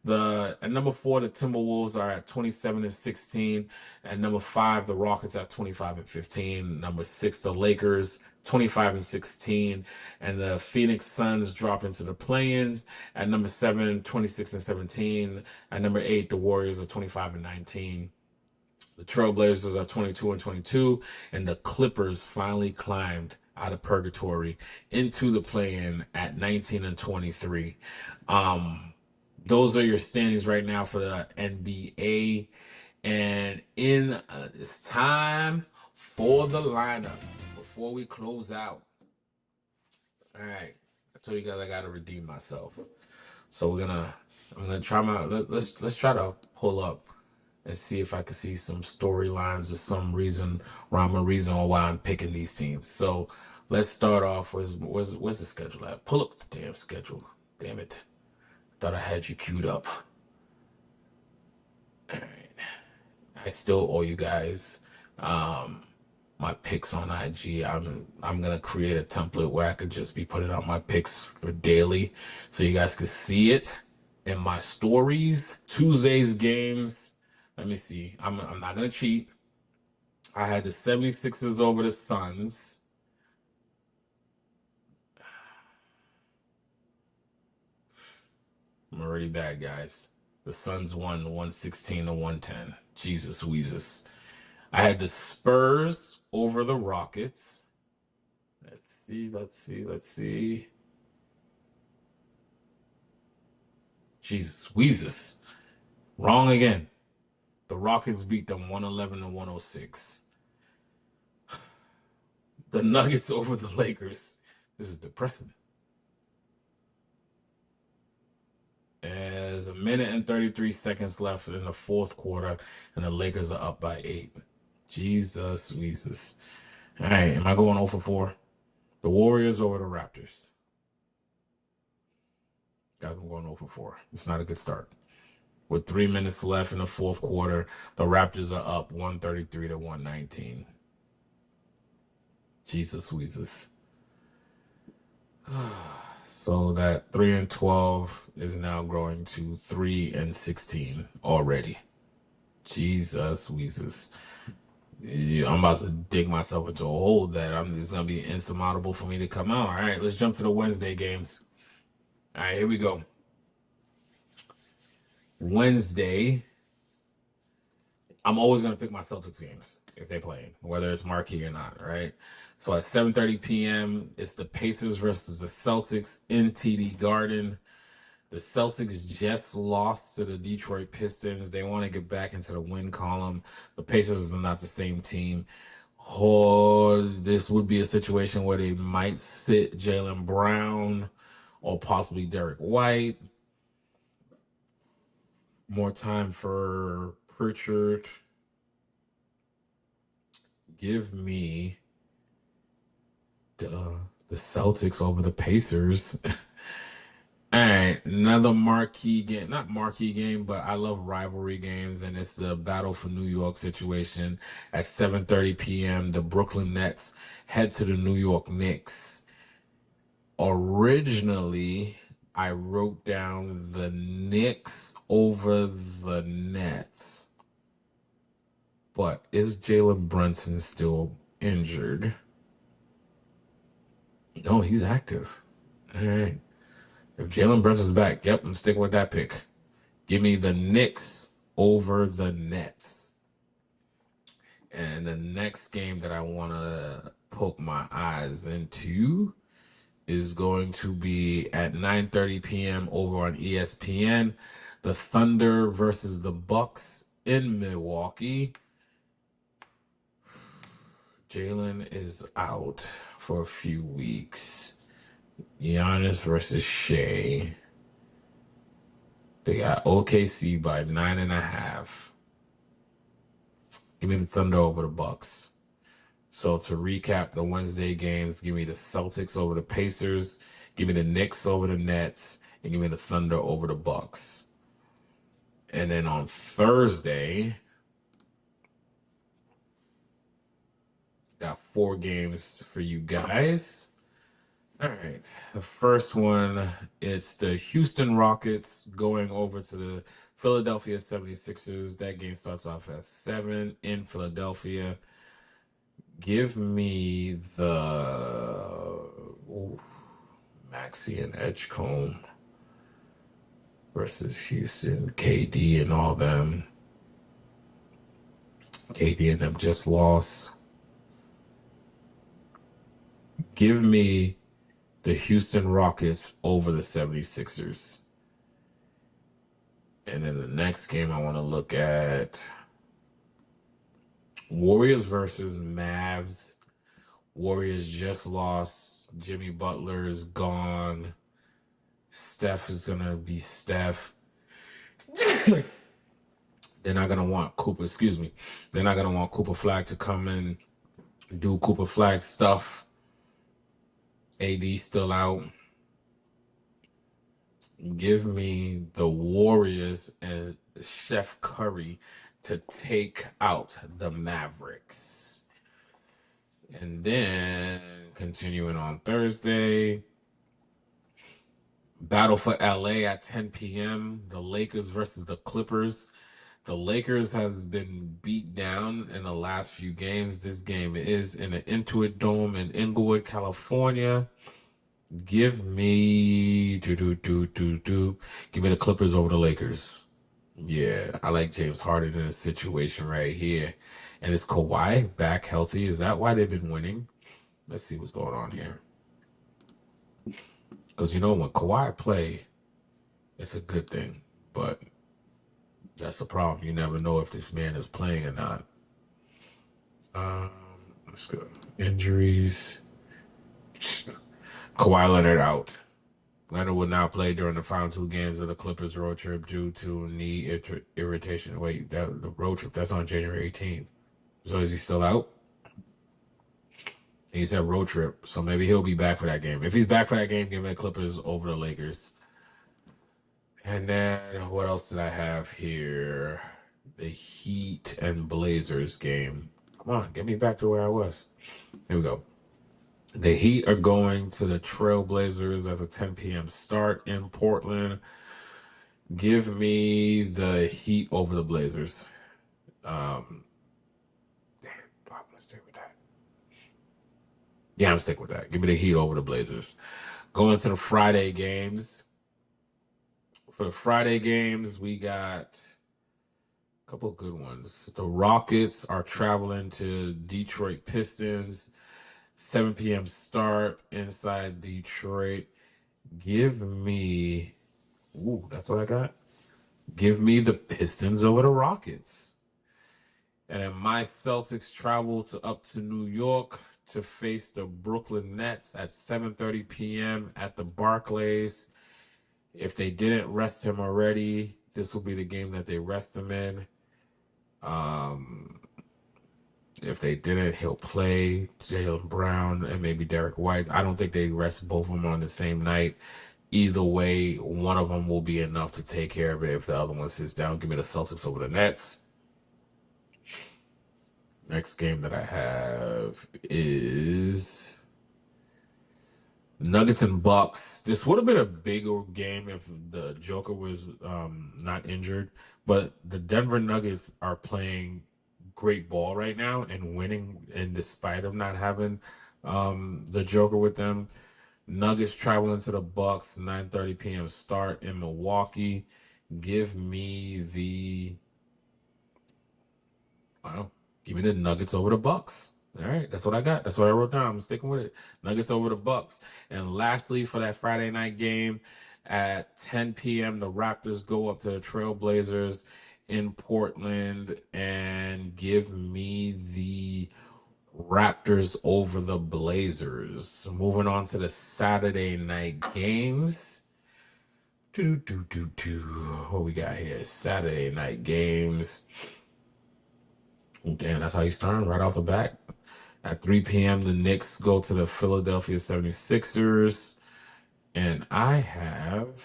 Speaker 1: At number 4, the Timberwolves are at 27-16. At number 5, the Rockets at 25-15. Number 6, the Lakers 25-16, and the Phoenix Suns drop into the play-ins. At number 7, 26-17. At number 8, the Warriors are 25-19. The Trailblazers are 22-22, and the Clippers finally climbed out of purgatory into the play-in at 19-23. Those are your standings right now for the NBA. And it's time for the lineup before we close out. All right, I told you guys I gotta redeem myself, so I'm gonna try let's try to pull up and see if I can see some storylines or some reason, rhyme or reason on why I'm picking these teams. So let's start off. Where's the schedule at? Pull up the damn schedule. Damn it. Thought I had you queued up. All right. I still owe you guys my picks on IG. I'm gonna create a template where I could just be putting out my picks for daily, so you guys can see it in my stories. Tuesday's games. Let me see. I'm not gonna cheat. I had the 76ers over the Suns. I'm already bad, guys. The Suns won 116-110. Jesus Weezus. I had the Spurs over the Rockets. Let's see. Jesus Weezus. Wrong again. The Rockets beat them 111-106. The Nuggets over the Lakers. This is depressing. There's a minute and 33 seconds left in the fourth quarter, and the Lakers are up by 8. Jesus Weezus. All right, am I going 0 for 4? The Warriors over the Raptors. Guys, I'm going 0 for 4. It's not a good start. With 3 minutes left in the fourth quarter, the Raptors are up 133-119. Jesus Weezus. So that 3-12 is now growing to 3-16 already. Jesus Weezus. I'm about to dig myself into a hole that it's going to be insurmountable for me to come out. All right, let's jump to the Wednesday games. All right, here we go. Wednesday, I'm always going to pick my Celtics games if they're playing, whether it's marquee or not, right? So at 7:30 p.m., it's the Pacers versus the Celtics in TD Garden. The Celtics just lost to the Detroit Pistons. They want to get back into the win column. The Pacers are not the same team. This would be a situation where they might sit Jaylen Brown or possibly Derek White. More time for Pritchard. Give me the Celtics over the Pacers. All right, another marquee game. Not marquee game, but I love rivalry games, and it's the Battle for New York situation. At 7:30 p.m., the Brooklyn Nets head to the New York Knicks. Originally, I wrote down the Knicks over the Nets. But is Jalen Brunson still injured? No, he's active. All right. If Jalen Brunson's back, yep, I'm sticking with that pick. Give me the Knicks over the Nets. And the next game that I want to poke my eyes into is going to be at 9:30 p.m. over on ESPN. The Thunder versus the Bucks in Milwaukee. Jalen is out for a few weeks. Giannis versus Shea. They got OKC by 9.5. Give me the Thunder over the Bucks. So to recap the Wednesday games, give me the Celtics over the Pacers, give me the Knicks over the Nets, and give me the Thunder over the Bucks. And then on Thursday, Got 4 games for you guys. All right. The first one, it's the Houston Rockets going over to the Philadelphia 76ers. That game starts off at 7 in Philadelphia. Give me the Maxey and Edgecombe versus Houston, KD and all them. KD and them just lost. Give me the Houston Rockets over the 76ers. And then the next game I want to look at Warriors versus Mavs. Warriors just lost. Jimmy Butler is gone. Steph is going to be Steph. They're not going to want Cooper, They're not going to want Cooper Flag to come in, do Cooper Flag stuff. AD still out. Give me the Warriors and Chef Curry to take out the Mavericks. And then continuing on Thursday, Battle for LA at 10 p.m. The Lakers versus the Clippers. The Lakers has been beat down in the last few games. This game is in the Intuit Dome in Inglewood, California. Give me Give me the Clippers over the Lakers. Yeah, I like James Harden in a situation right here. And is Kawhi back healthy? Is that why they've been winning? Let's see what's going on here. Because when Kawhi play, it's a good thing. But that's the problem. You never know if this man is playing or not. Let's go. Injuries. Kawhi Leonard out. Leonard will not play during the final 2 games of the Clippers road trip due to knee irritation. Wait, the road trip, that's on January 18th. So is he still out? He said road trip, so maybe he'll be back for that game. If he's back for that game, give me the Clippers over the Lakers. And then what else did I have here? The Heat and Blazers game. Come on, get me back to where I was. Here we go. The Heat are going to the Trailblazers at a 10 p.m. start in Portland. Give me the Heat over the Blazers. I'm gonna stick with that. Yeah, I'm sticking with that. Give me the Heat over the Blazers. Going to the Friday games. For the Friday games, we got a couple of good ones. The Rockets are traveling to Detroit Pistons. 7 p.m. start inside Detroit. Give me... Ooh, that's what I got? Give me the Pistons over the Rockets. And then my Celtics travel up to New York to face the Brooklyn Nets at 7:30 p.m. at the Barclays. If they didn't rest him already, this will be the game that they rest him in. If they didn't, he'll play Jaylen Brown and maybe Derek White. I don't think they rest both of them on the same night. Either way, one of them will be enough to take care of it if the other one sits down. Give me the Celtics over the Nets. Next game that I have is Nuggets and Bucks. This would have been a bigger game if the Joker was not injured, but the Denver Nuggets are playing great ball right now and winning, and despite of not having the Joker with them. Nuggets traveling to the Bucks, 9:30 p.m. start in Milwaukee. Give me the Nuggets over the Bucks. All right, that's what I got. That's what I wrote down. I'm sticking with it. Nuggets over the Bucks. And lastly, for that Friday night game at 10 p.m., the Raptors go up to the Trailblazers in Portland, and give me the Raptors over the Blazers. Moving on to the Saturday night games. What we got here? Saturday night games. Damn, that's how you start right off the bat. At 3 p.m., the Knicks go to the Philadelphia 76ers. And I have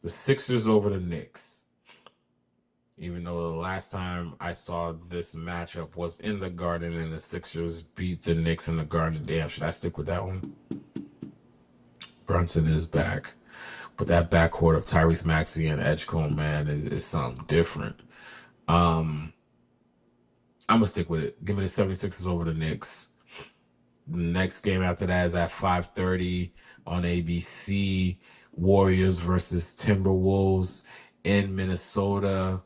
Speaker 1: the Sixers over the Knicks. even though the last time I saw this matchup was in the Garden and the Sixers beat the Knicks in the Garden. Damn, should I stick with that one? Brunson is back. But that backcourt of Tyrese Maxey and Edgecombe, man, is something different. I'm going to stick with it. Give me the 76ers over the Knicks. The next game after that is at 5:30 on ABC. Warriors versus Timberwolves in Minnesota,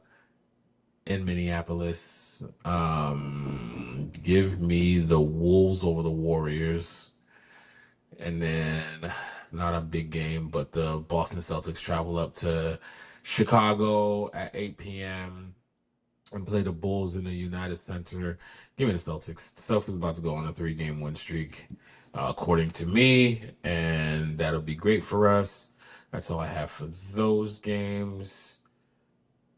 Speaker 1: in Minneapolis. Give me the Wolves over the Warriors. And then, not a big game, but the Boston Celtics travel up to Chicago at 8 p.m. and play the Bulls in the United Center. Give me the Celtics. The Celtics about to go on a 3-game win streak, according to me, and that'll be great for us. That's all I have for those games.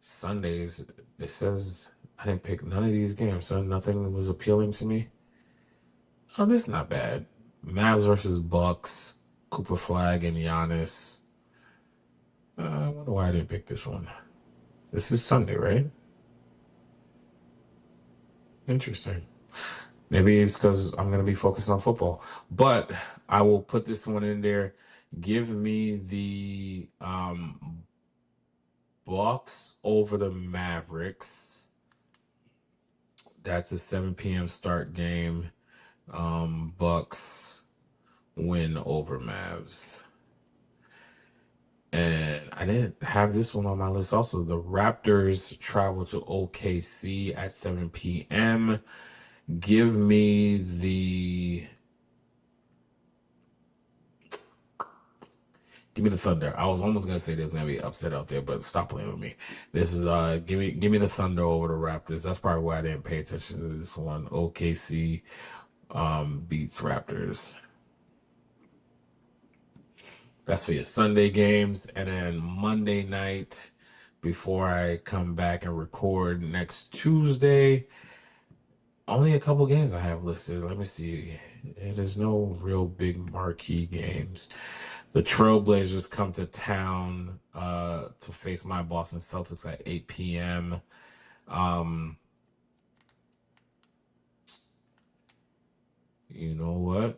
Speaker 1: Sundays, it says I didn't pick none of these games, so nothing was appealing to me. Oh, this is not bad. Mavs versus Bucks, Cooper Flag and Giannis. I wonder why I didn't pick this one. This is Sunday, right? Interesting. Maybe it's because I'm going to be focused on football. But I will put this one in there. Give me the Bucks over the Mavericks. That's a 7 p.m. start game. Bucks win over Mavs. And I didn't have this one on my list also. The Raptors travel to OKC at 7 p.m. Give me the Thunder. I was almost gonna say there's gonna be upset out there, but stop playing with me. This is give me the Thunder over the Raptors. That's probably why I didn't pay attention to this one. OKC beats Raptors. That's for your Sunday games. And then Monday night, before I come back and record next Tuesday, only a couple games I have listed. Let me see. There's no real big marquee games. The Trailblazers come to town to face my Boston Celtics at 8 p.m. You know what?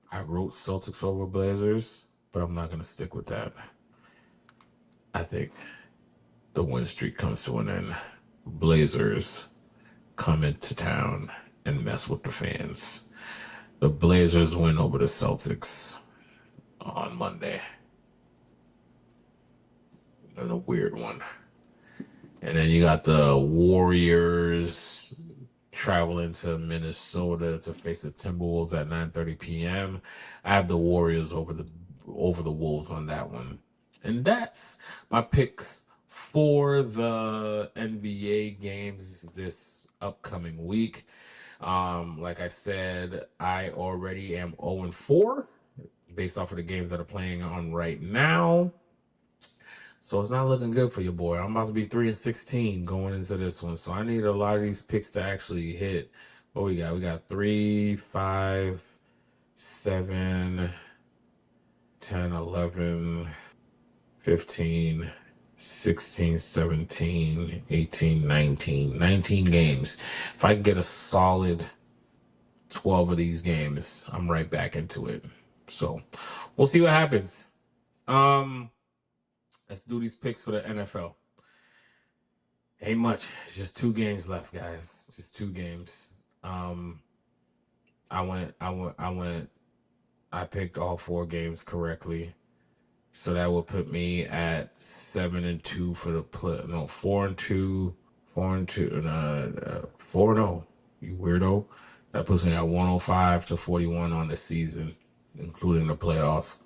Speaker 1: I wrote Celtics over Blazers, but I'm not going to stick with that. I think the win streak comes to an end. Blazers come into town and mess with the fans. The Blazers win over the Celtics on Monday. And a weird one. And then you got the Warriors traveling to Minnesota to face the Timberwolves at 9:30 p.m. I have the Warriors over the Wolves on that one. And that's my picks for the NBA games this upcoming week. Like I said, I already am 0-4 based off of the games that are playing on right now. So it's not looking good for your boy. I'm about to be 3-16 going into this one. So I need a lot of these picks to actually hit. What we got? We got 3, 5, 7, 10, 11, 15, 16, 17, 18, 19. 19 games. If I can get a solid 12 of these games, I'm right back into it. So we'll see what happens. Let's do these picks for the NFL. Ain't much. It's just 2 games left, guys. Just 2 games. I picked all 4 games correctly. So that will put me at 7-2 for the play. No, 4-2, 4-0. You weirdo. That puts me at 105-41 on the season, including the playoffs.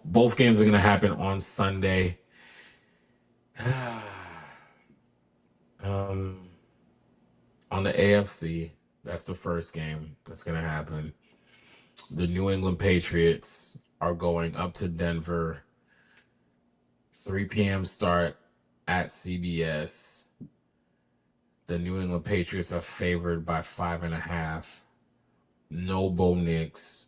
Speaker 1: Both games are gonna happen on Sunday. On the AFC, that's the first game that's going to happen. The New England Patriots are going up to Denver. 3 p.m. start at CBS. The New England Patriots are favored by 5.5. No Bo Nix.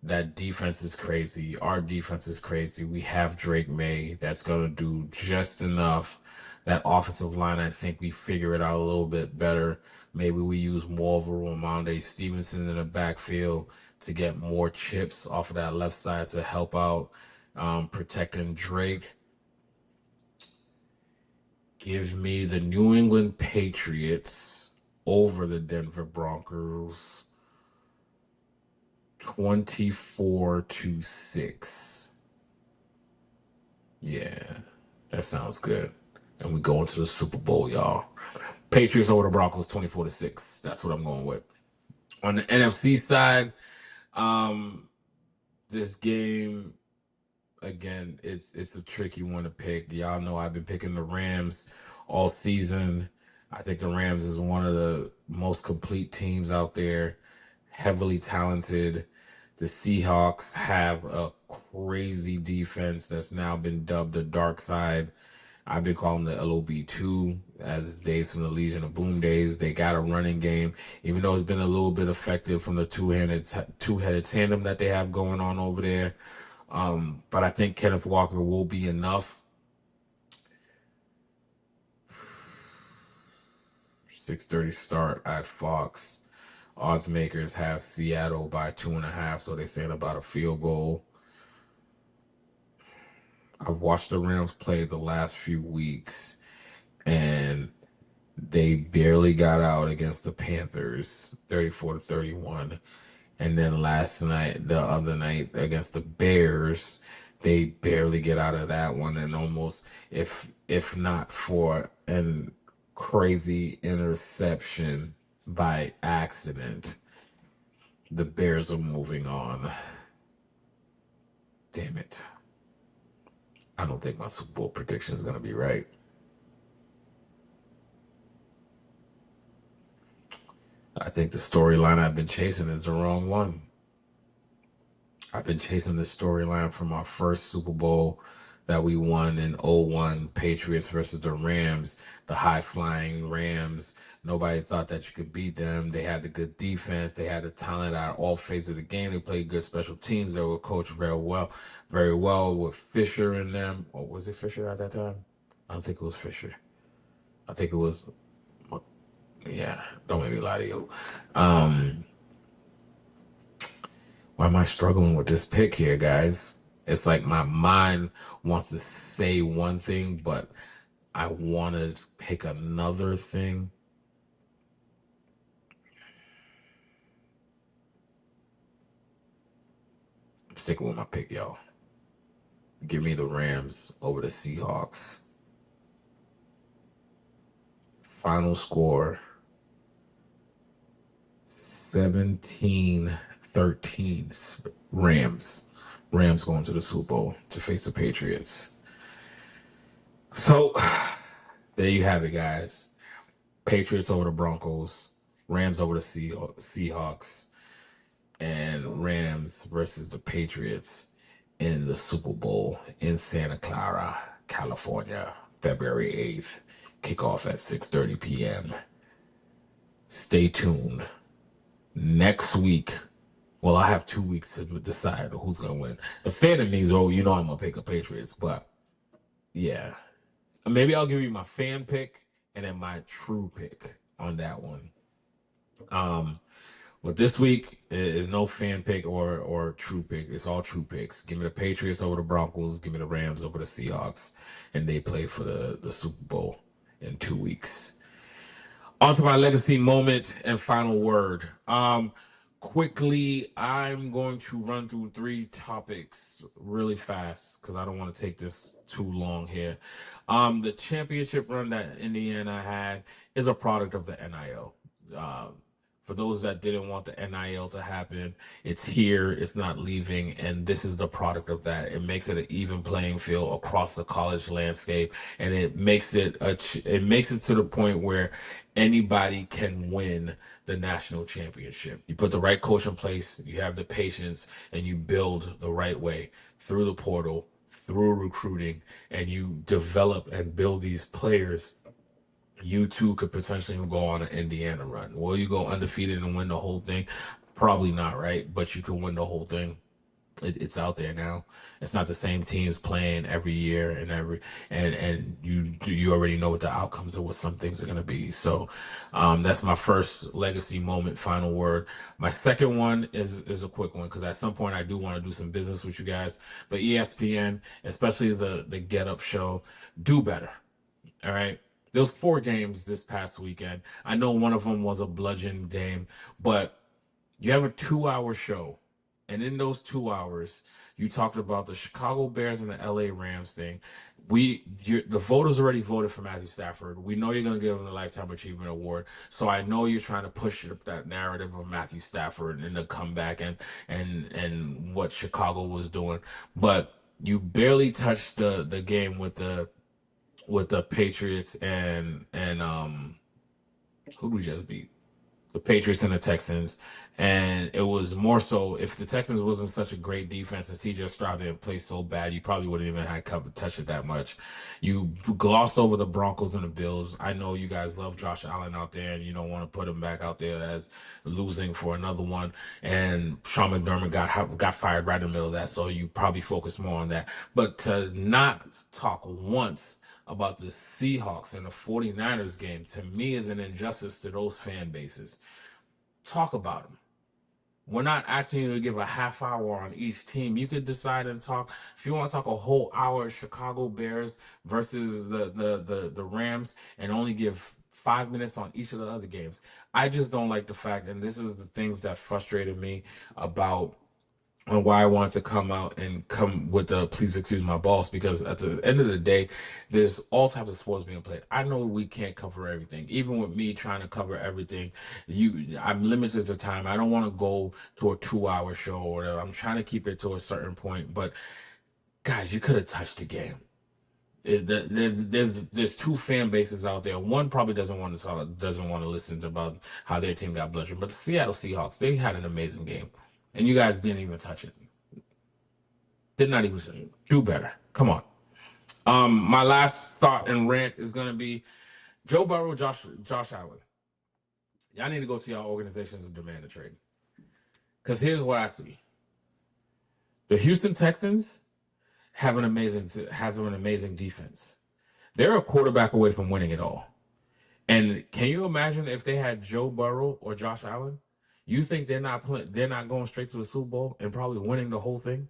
Speaker 1: That defense is crazy. Our defense is crazy. We have Drake May that's going to do just enough. That offensive line, I think we figure it out a little bit better. Maybe we use more of a Ramondre Stevenson in the backfield to get more chips off of that left side to help out protecting Drake. Give me the New England Patriots over the Denver Broncos 24-6. Yeah, that sounds good. And we go into the Super Bowl, y'all. Patriots over the Broncos 24-6. That's what I'm going with. On the NFC side, this game, again, it's a tricky one to pick. Y'all know I've been picking the Rams all season. I think the Rams is one of the most complete teams out there, heavily talented. The Seahawks have a crazy defense that's now been dubbed the dark side. I've been calling the LOB2 as Days from the Legion of Boom days. They got a running game, even though it's been a little bit affected from the two-headed tandem that they have going on over there. But I think Kenneth Walker will be enough. 6:30 start at Fox. Odds makers have Seattle by 2.5, so they're saying about a field goal. I've watched the Rams play the last few weeks, and they barely got out against the Panthers, 34-31. And then the other night against the Bears, they barely get out of that one, and almost, if not for a crazy interception by accident, the Bears are moving on. Damn it. I don't think my Super Bowl prediction is going to be right. I think the storyline I've been chasing is the wrong one. I've been chasing the storyline from our first Super Bowl that we won in 2001, Patriots versus the Rams, the high-flying Rams. Nobody thought that you could beat them. They had the good defense. They had the talent at all phases of the game. They played good special teams. They were coached very well with Fisher in them. Or was it Fisher at that time? I don't think it was Fisher. I think it was, yeah, don't make me lie to you. Why am I struggling with this pick here, guys? It's like my mind wants to say one thing, but I want to pick another thing. I'm sticking with my pick, y'all. Give me the Rams over the Seahawks. Final score 17-13. Rams going to the Super Bowl to face the Patriots. So there you have it, guys. Patriots over the Broncos, Rams over the Seahawks, and Rams versus the Patriots in the Super Bowl in Santa Clara, California, February 8th. Kickoff at 6:30 p.m. Stay tuned. Next week, well, I have 2 weeks to decide who's going to win. The fan in me's, I'm going to pick the Patriots, but yeah. Maybe I'll give you my fan pick and then my true pick on that one. But this week is no fan pick or true pick. It's all true picks. Give me the Patriots over the Broncos. Give me the Rams over the Seahawks. And they play for the Super Bowl in 2 weeks. On to my legacy moment and final word. Quickly, I'm going to run through 3 topics really fast because I don't want to take this too long here. The championship run that Indiana had is a product of the NIL. For those that didn't want the NIL to happen, it's here, it's not leaving, and this is the product of that. It makes it an even playing field across the college landscape, and it makes it to the point where anybody can win the national championship. You put the right coach in place, you have the patience, and you build the right way through the portal, through recruiting, and you develop and build these players. You too could potentially go on an Indiana run. Will you go undefeated and win the whole thing? Probably not, right? But you can win the whole thing. It's out there now. It's not the same teams playing every year and you already know what the outcomes of what some things are going to be. So that's my first legacy moment. Final word. My second one is a quick one because at some point I do want to do some business with you guys. But ESPN, especially the Get Up show, do better. All right. There was 4 games this past weekend. I know one of them was a bludgeon game, but you have a 2-hour show, and in those 2 hours, you talked about the Chicago Bears and the LA Rams thing. The voters already voted for Matthew Stafford. We know you're going to give him the Lifetime Achievement Award, so I know you're trying to push that narrative of Matthew Stafford and the comeback and what Chicago was doing, but you barely touched the game with the Patriots and who did we just beat? The Patriots and the Texans, and it was more so if the Texans wasn't such a great defense and CJ Stroud didn't play so bad, you probably wouldn't even had cover touch it that much. You glossed over the Broncos and the Bills. I know you guys love Josh Allen out there, and you don't want to put him back out there as losing for another one. And Sean McDermott got fired right in the middle of that, so you probably focus more on that. But to not talk once about the Seahawks and the 49ers game, to me, is an injustice to those fan bases. Talk about them. We're not asking you to give a half hour on each team. You could decide and talk. If you want to talk a whole hour, Chicago Bears versus the Rams, and only give 5 minutes on each of the other games. I just don't like the fact, and this is the things that frustrated me about and why I wanted to come out and come with the please excuse my boss, because at the end of the day, there's all types of sports being played. I know we can't cover everything. Even with me trying to cover everything, I'm limited to time. I don't want to go to a 2-hour show or whatever. I'm trying to keep it to a certain point. But guys, you could have touched the game. There's 2 fan bases out there. One probably doesn't want to listen to about how their team got bludgeoned. But the Seattle Seahawks, they had an amazing game. And you guys didn't even touch it. Did not even do better. Come on. My last thought and rant is gonna be Joe Burrow, Josh Allen. Y'all need to go to your organizations and demand a trade. Because here's what I see: the Houston Texans have an amazing defense. They're a quarterback away from winning it all. And can you imagine if they had Joe Burrow or Josh Allen? You think they're not going straight to the Super Bowl and probably winning the whole thing?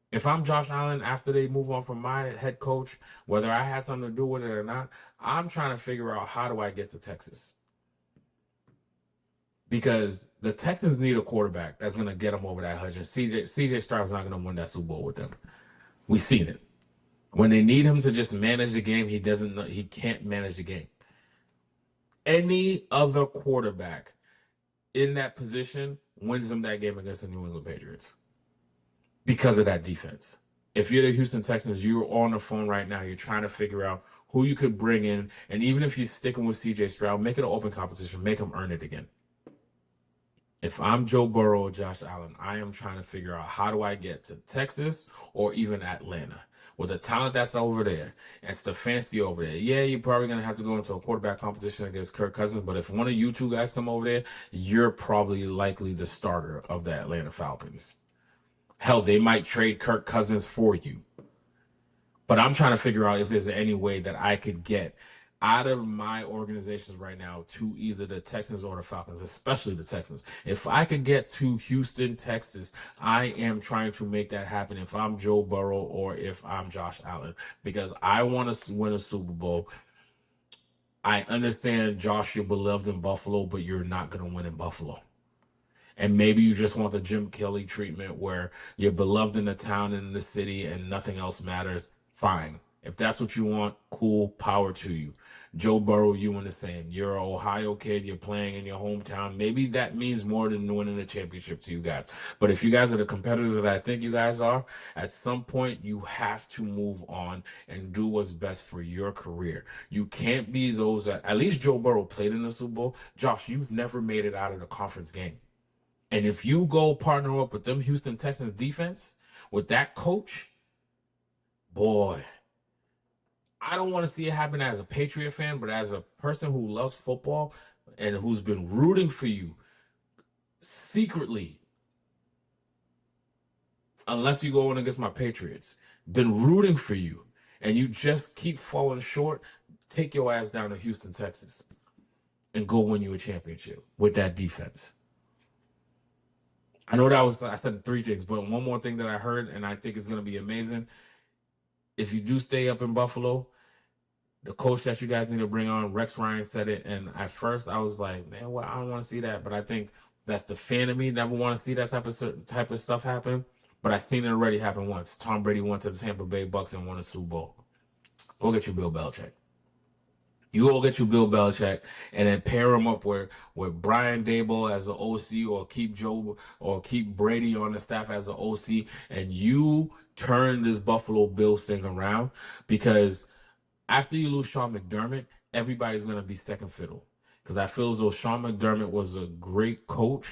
Speaker 1: If I'm Josh Allen after they move on from my head coach, whether I had something to do with it or not, I'm trying to figure out how do I get to Texas? Because the Texans need a quarterback that's going to get them over that hedge. And CJ Stroud's not going to win that Super Bowl with them. We've seen it. When they need him to just manage the game, he can't manage the game. Any other quarterback in that position wins them that game against the New England Patriots because of that defense. If you're the Houston Texans, you're on the phone right now. You're trying to figure out who you could bring in. And even if you're sticking with CJ Stroud, make it an open competition. Make him earn it again. If I'm Joe Burrow or Josh Allen, I am trying to figure out how do I get to Texas or even Atlanta with the talent that's over there and Stefanski over there. Yeah, you're probably going to have to go into a quarterback competition against Kirk Cousins, but if one of you 2 guys come over there, you're probably likely the starter of the Atlanta Falcons. Hell, they might trade Kirk Cousins for you. But I'm trying to figure out if there's any way that I could get out of my organizations right now to either the Texans or the Falcons, especially the Texans. If I could get to Houston, Texas, I am trying to make that happen if I'm Joe Burrow or if I'm Josh Allen, because I want to win a Super Bowl. I understand, Josh, you're beloved in Buffalo, but you're not going to win in Buffalo. And maybe you just want the Jim Kelly treatment where you're beloved in the town and in the city and nothing else matters. Fine. If that's what you want, cool, power to you. Joe Burrow, you in the same. You're an Ohio kid. You're playing in your hometown. Maybe that means more than winning a championship to you guys. But if you guys are the competitors that I think you guys are, at some point you have to move on and do what's best for your career. You can't be those that, at least Joe Burrow played in the Super Bowl. Josh, you've never made it out of the conference game. And if you go partner up with them Houston Texans defense, with that coach, boy, I don't want to see it happen as a Patriot fan, but as a person who loves football and who's been rooting for you secretly unless you go in against my Patriots. Been rooting for you, and you just keep falling short. Take your ass down to Houston, Texas, and go win you a championship with that defense. I know I said 3 things, but one more thing that I heard, and I think it's going to be amazing. If you do stay up in Buffalo, the coach that you guys need to bring on, Rex Ryan, said it. And at first I was like, man, well, I don't want to see that. But I think that's the fan of me. Never want to see that type of stuff happen. But I've seen it already happen once. Tom Brady went to the Tampa Bay Bucks and won a Super Bowl. Go get you Bill Belichick. You all get you Bill Belichick, and then pair him up with Brian Daboll as an OC, or keep Brady on the staff as an OC, and you turn this Buffalo Bills thing around. Because after you lose Sean McDermott, everybody's gonna be second fiddle. Because I feel as though Sean McDermott was a great coach.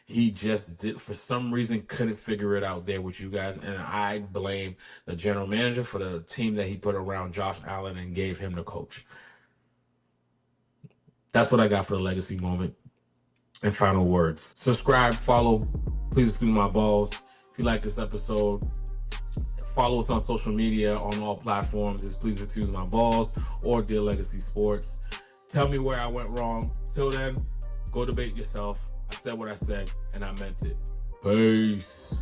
Speaker 1: He just for some reason, couldn't figure it out there with you guys, and I blame the general manager for the team that he put around Josh Allen and gave him the coach. That's what I got for the legacy moment and final words. Subscribe, follow, please excuse my balls. If you like this episode, follow us on social media on all platforms. It's Please Excuse My Balls or Dear Legacy Sports. Tell me where I went wrong. Till then, go debate yourself. I said what I said, and I meant it. Peace.